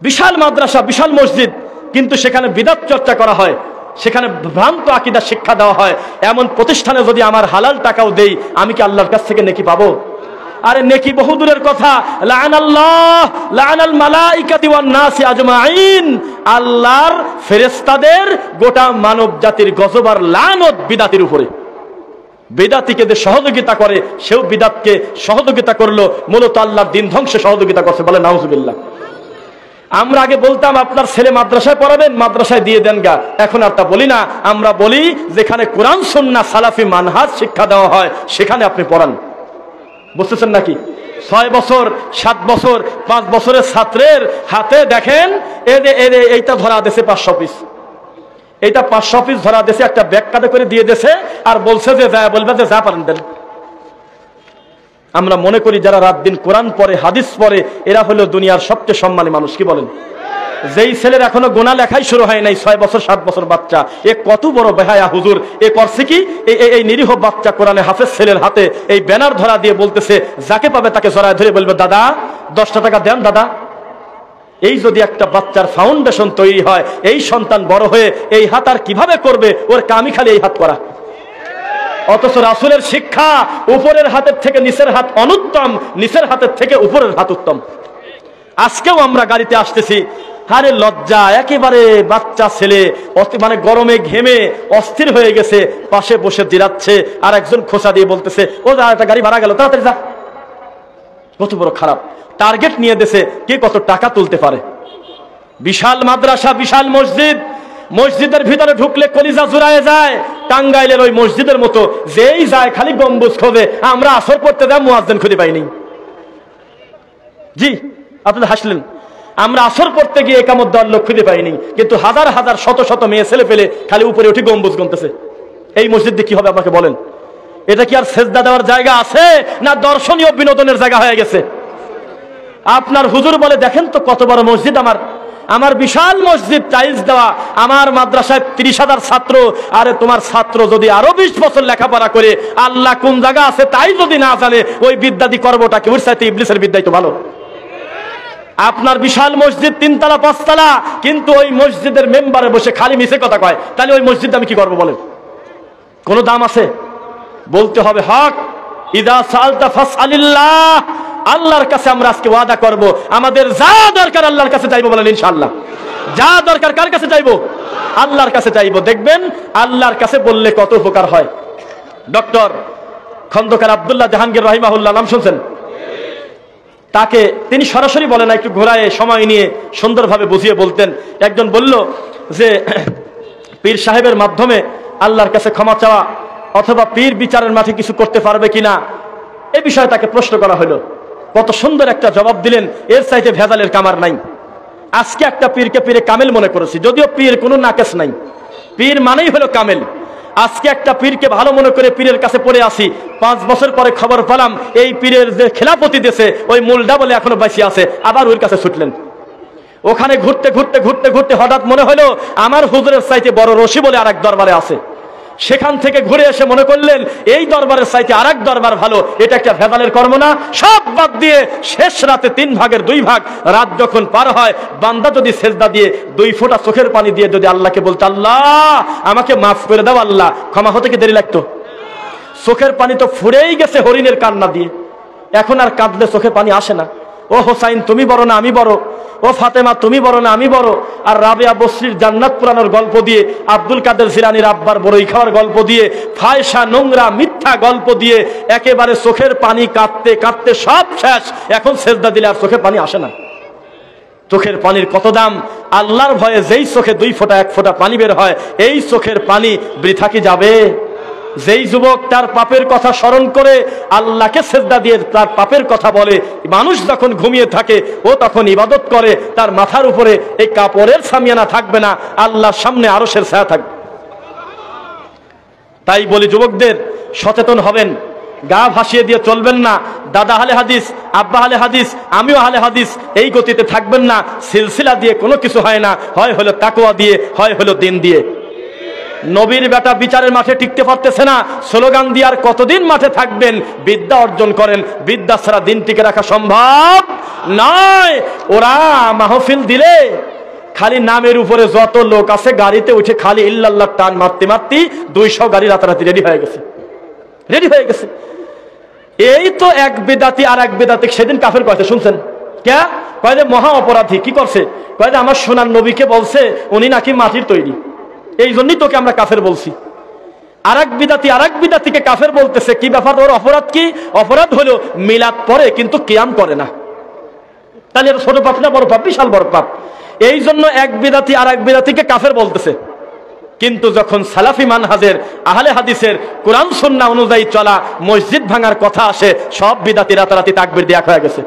বিশাল মাদ্রাসা, বিশাল মসজিদ, কিন্তু সেখানে বিদআত চর্চা করা হয়, সেখানে ভ্রান্ত আকীদা শিক্ষা দেওয়া হয়, এমন প্রতিষ্ঠানে যদি আমার হালাল টাকাও দেই, আমি কি আল্লাহর কাছ থেকে নেকি পাবো? আরে নেকি বহুদূরের কথা, লাআনাল্লাহ লাআনাল মালাইকাতি ওয়ান নাসি আজমাইন, আল্লাহর ফেরেশতাদের গোটা মানব জাতির গজব আর লানত বিদআতের উপরে। বিদআতিকে যে সহযোগিতা করে, সেও বিদআতকে সহযোগিতা করলো, মূলত আল্লাহর দ্বীন ধ্বংসে সহযোগিতা করছে, বলে নাউজুবিল্লাহ। আমরা আগে বলতাম আপনার ছেলে মাদ্রাসায় পড়াবেন, মাদ্রাসায় দিয়ে দেন গা, এখন আর তা বলি না। আমরা বলি যেখানে কোরআন সুন্নাহ সালাফি মানহাজ শিক্ষা দেওয়া হয় সেখানে আপনি পড়ান। বুঝতেছেন নাকি? 6 বছর 7 বছর 5 বছরের ছাত্রের হাতে দেখেন এইটা ধরা দেশে 500 পিস, এইটা 500 পিস ধরা দেশে, একটা ব্যাগ কাঁধে করে দিয়ে দেশে, আর বলছে যে যা বলবে যে যা পারেন দেন। আমরা মনে করি যারা রাত দিন কোরআন পড়ে, হাদিস পড়ে, এরা হলো দুনিয়ার সবচেয়ে সম্মানী মানুষ। কি বলেন? যেই ছেলের এখনো গোনা লেখাই শুরু হয় নাই, 6 বছর 7 বছর বাচ্চা, এ কত বড় বেহায়া হুজুর! এ করছে কি? এই নিরীহ বাচ্চা কোরআনে হাফেজ ছেলের হাতে এই ব্যানার ধরা দিয়ে বলতেছে, যাকে পাবে তাকে জড়ায় ধরে বলবে, দাদা 10টা টাকা দেন দাদা। এই যদি একটা বাচ্চার ফাউন্ডেশন তৈরি হয়, এই সন্তান বড় হয়ে এই হাত আর কিভাবে করবে, ওর কামি খালি এই হাত করা। অথচ রাসূলের শিক্ষা, উপরের হাতের থেকে নিচের হাত অনুত্তম, নিচের হাতের থেকে উপরের হাত উত্তম। আজকেও আমরা গাড়িতে আসতেছি, আরে লজ্জা, একেবারে বাচ্চা ছেলে মানে গরমে ঘেমে অস্থির হয়ে গেছে, পাশে বসে জিরাচ্ছে, আর একজন খোঁচা দিয়ে বলতেছে, ও যা, একটা গাড়ি ভাড়া গেল, তাড়াতাড়ি যা। কত বড় খারাপ! টার্গেট নিয়ে দেশে কে কত টাকা তুলতে পারে। বিশাল মাদ্রাসা, বিশাল মসজিদ, মসজিদের ভিতরে ঢুকলে কলিজা জুড়ায় যায়। টাঙ্গাইলের ওই মসজিদের মতো, যেই যায় খালি গম্বুজ খোঁজে। আমরা আসর পড়তে যাই, মুয়াজ্জিন খুঁজে পাইনি। জি, আপনারা হাসলেন। আমরা আসর পড়তে গিয়ে একামত দেওয়ার লোক খুঁজে পাইনি, কিন্তু হাজার হাজার শত শত মেয়ে ছেলে ফেলে খালি উপরে উঠে গম্বুজ গুনতেছে। এই মসজিদ দিয়ে কি হবে আমাকে বলেন? এটা কি আর সেজদা দেওয়ার জায়গা আছে, না দর্শনীয় বিনোদনের জায়গা হয়ে গেছে? আপনার হুজুর বলে, দেখেন তো কত বড় মসজিদ আমার বিশাল মসজিদ, টাইলস দেওয়া, আমার মাদ্রাসায় 30,000 ছাত্র। আরে তোমার ছাত্র যদি আরো 20 বছর লেখাপড়া করে আল্লাহ কোন জায়গা আছে তাই যদি না জানে, ওই বিদ্যা দিয়ে করবোটা কি? ওর সাথে ইবলিসের বিদ্যাই তো ভালো। আপনার বিশাল মসজিদ 3 তলা 5 তলা, কিন্তু ওই মসজিদের মেম্বারে বসে খালি মিছে কথা কয়, তাহলে ওই মসজিদ আমি কি করবো বলেন? কোন দাম আছে? বলতে হবে হক। ইদা সালতা ফাসআলিল্লাহ, আল্লাহর কাছে আমরা আজকে ওয়াদা করব, আমাদের যা দরকার আল্লাহর কাছে চাইবো, বলেন ইনশাআল্লাহ। যা দরকার কার কাছে চাইবো? আল্লাহর কাছে চাইবো। দেখবেন আল্লাহর কাছে বললে কত উপকার হয়। ডক্টর খন্দকার আব্দুল্লাহ জাহাঙ্গীর রাহিমাহুল্লাহ, নাম শুনছেন? তাকে তিনি সরাসরি বলেন না, একটু ঘোরায় সময় নিয়ে সুন্দরভাবে বুঝিয়ে বলতেন। একজন বলল যে পীর সাহেবের মাধ্যমে আল্লাহর কাছে ক্ষমা চাওয়া অথবা পীর বিচারের মাঠে কিছু করতে পারবে কিনা, এই বিষয়ে তাকে প্রশ্ন করা হলো। কত সুন্দর একটা জবাব দিলেন, এর চাইতে ভেজালের কামার নাই। আজকে একটা পীরকে পীরে কামেল মনে করেছি, যদিও পীর কোনো নাকেশ নাই, পীর মানেই হলো কামেল। আজকে একটা পীরকে ভালো মনে করে পীরের কাছে পড়ে আসি, 5 বছর পরে খবর পেলাম এই পীরের যে খেলাপতি দেশে ওই মুলডা বলে এখনো বাঁচি আছে, আবার ওর কাছে ছুটলেন। ওখানে ঘুরতে ঘুরতে ঘুরতে ঘুরতে হঠাৎ মনে হলো আমার হুজুরের চাইতে বড় রশি বলে আরেক দরবারে আছে। সেখান থেকে ঘুরে এসে মনে করলেন এই দরবারের চাইতে আরেক দরবার ভালো। এটা একটা ভেজালের কর্ম না? সব বাদ দিয়ে শেষ রাতে 3 ভাগের 2 ভাগ রাত যখন পার হয়, বান্দা যদি সেজদা দিয়ে 2 ফোঁটা চোখের পানি দিয়ে যদি আল্লাহকে বলতো, আল্লাহ আমাকে মাফ করে দাও, আল্লাহ ক্ষমা হতে কি দেরি লাগতো? চোখের পানি তো ফুরেই গেছে হরিণের কান্না দিয়ে, এখন আর কাঁদলে চোখে পানি আসে না। ও হোসাইন তুমি বড় না আমি বড়, ও ফাতেমা তুমি বড় না আমি বড়। আর রাবেয়া বসরির জান্নাত পুরানোর গল্প দিয়ে, আব্দুল কাদের জিলানীর আব্বার বড়ই খাওয়ার গল্প দিয়ে, ফায়সা নোংরা মিথ্যা গল্প দিয়ে একেবারে চোখের পানি কাঁদতে কাঁদতে সব শেষ। এখন সেজদা দিলে আর চোখে পানি আসে না। চোখের পানির কত দাম! আল্লাহর ভয়ে যেই চোখে 2 ফোঁটা 1 ফোঁটা পানি বের হয়, এই চোখের পানি বৃথা কি যাবে? যেই যুবক তার পাপের কথা স্মরণ করে আল্লাহকে সেজদা দিয়ে তার পাপের কথা বলে, মানুষ যখন ঘুমিয়ে থাকে ও তখন ইবাদত করে, তার মাথার উপরে এই কাপড়ের সামিয়ানা থাকবে না, আল্লাহর সামনে আরশের ছায়া থাকবে। তাই বলি যুবকদের সচেতন হবেন, গা ভাসিয়ে দিয়ে চলবেন না। দাদা আহলে হাদিস, আব্বা আহলে হাদিস, আমিও আহলে হাদিস, এই গতিতে থাকবেন না। সিলসিলা দিয়ে কোনো কিছু হয় না, হয় হলো তাকওয়া দিয়ে, হয় হলো দিন দিয়ে। নবীর বেটা বিচারের মাঠে টিকতে পারতেছে না, স্লোগান দিয়ে আর কতদিন মাঠে থাকবেন? বিদ্যা অর্জন করেন, বিদ্যা ছাড়া দিন টিকে রাখা সম্ভব নয়। ওরা মাহফিল দিলে খালি নামের উপরে যত লোক আছে গাড়িতে উঠে খালি ইল্লাল্লাহ টান মারতে মারতে 200 গাড়ি রাতারাতি রেডি হয়ে গেছে, রেডি হয়ে গেছে। এই তো এক বেদাতি আর এক বেদাতি সেদিন কাফের কয়েছে, শুনছেন? কে কয় যে মহা অপরাধী কি করছে? কয় যে আমার সোনার নবীকে বলছে উনি নাকি মাটির তৈরি, এই জন্যই তোকে আমরা কাফের বলছি। আরেক বিদাতিকে কাফের বলতেছে। কি ব্যাপার? ওর অপরাধ কি? অপরাধ হলো মিলাদ পড়ে কিন্তু কিয়াম করে না। তাহলে এটা ছোট পাপ না বড় পাপ? বিশাল বড় পাপ। এই জন্য এক বিদাতি আর এক বিদাতিকে কাফের বলতেছে। কিন্তু যখন সালাফি মানহাজের আহলে হাদিসের কোরআন সুন্নাহ অনুযায়ী চলা মসজিদ ভাঙার কথা আসে, সব বিদাতি রাতারাতি তাকবীর দেয়া হয়ে গেছে।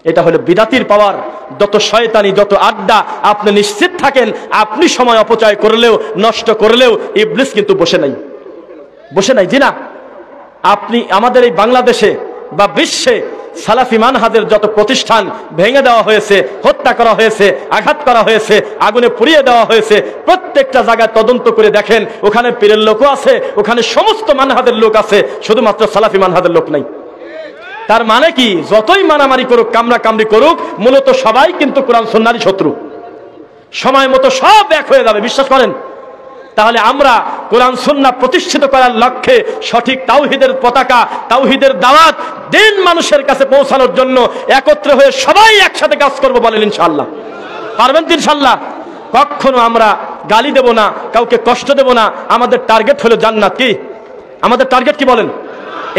এটা হলো বিদাতির পাওয়ার। যত শয়তানি, যত আড্ডা, আপনি নিশ্চিত থাকেন আপনি সময় অপচয় করলেও, নষ্ট করলেও ইবলিস কিন্তু বসে নাই, বসে নাই। জি না, আপনি আমাদের এই বাংলাদেশে বা বিশ্বে সালাফি মানহাজের যত প্রতিষ্ঠান ভেঙে দেওয়া হয়েছে, হত্যা করা হয়েছে, আঘাত করা হয়েছে, আগুনে পুড়িয়ে দেওয়া হয়েছে, প্রত্যেকটা জায়গায় তদন্ত করে দেখেন ওখানে পীরের লোকও আছে, ওখানে সমস্ত মানহাজের লোক আছে, শুধুমাত্র সালাফি মানহাজের লোক নাই। তার মানে কি? যতই মারামারি করুক, কামড়া কামড়ি করুক, মূলত সবাই কিন্তু কোরআন সুন্নাহরই শত্রু। সময় মতো সব এক হয়ে যাবে, বিশ্বাস করেন। তাহলে আমরা কোরআন সুন্নাহ প্রতিষ্ঠিত করার লক্ষ্যে সঠিক তাওহীদের পতাকা, তাওহীদের দাওয়াত, দিন মানুষের কাছে পৌঁছানোর জন্য একত্রে হয়ে সবাই একসাথে কাজ করব, বলেন ইনশাআল্লাহ। পারবেন তো ইনশাআল্লাহ? কখনো আমরা গালি দেব না, কাউকে কষ্ট দেব না। আমাদের টার্গেট হলো জান্নাত। কি আমাদের টার্গেট? কি বলেন?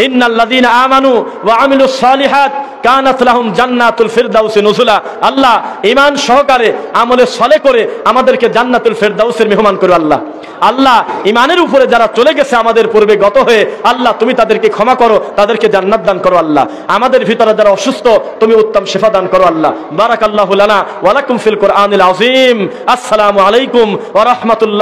ইন্নাল্লাযীনা আমানু ওয়া আমিলুস সালিহাত কানাত লাহুম জান্নাতুল ফিরদাউসি নুজুলা। আল্লাহ ঈমান সহকারে আমলে সলে করে আমাদেরকে জান্নাতুল ফিরদাউসের মেহমান করো আল্লাহ। আল্লাহ ঈমানের উপরে যারা চলে গেছে আমাদের পূর্বে গত হয়ে, আল্লাহ তুমি তাদেরকে ক্ষমা করো, তাদেরকে জান্নাত দান করো আল্লাহ। আমাদের ভিতরে যারা অসুস্থ তুমি উত্তম শিফা দান করো আল্লাহ। বারাকাল্লাহু লানা ওয়া লাকুম ফিল কুরআনিল আযীম। আসসালামু আলাইকুম ওয়া রাহমাতুল্লাহ।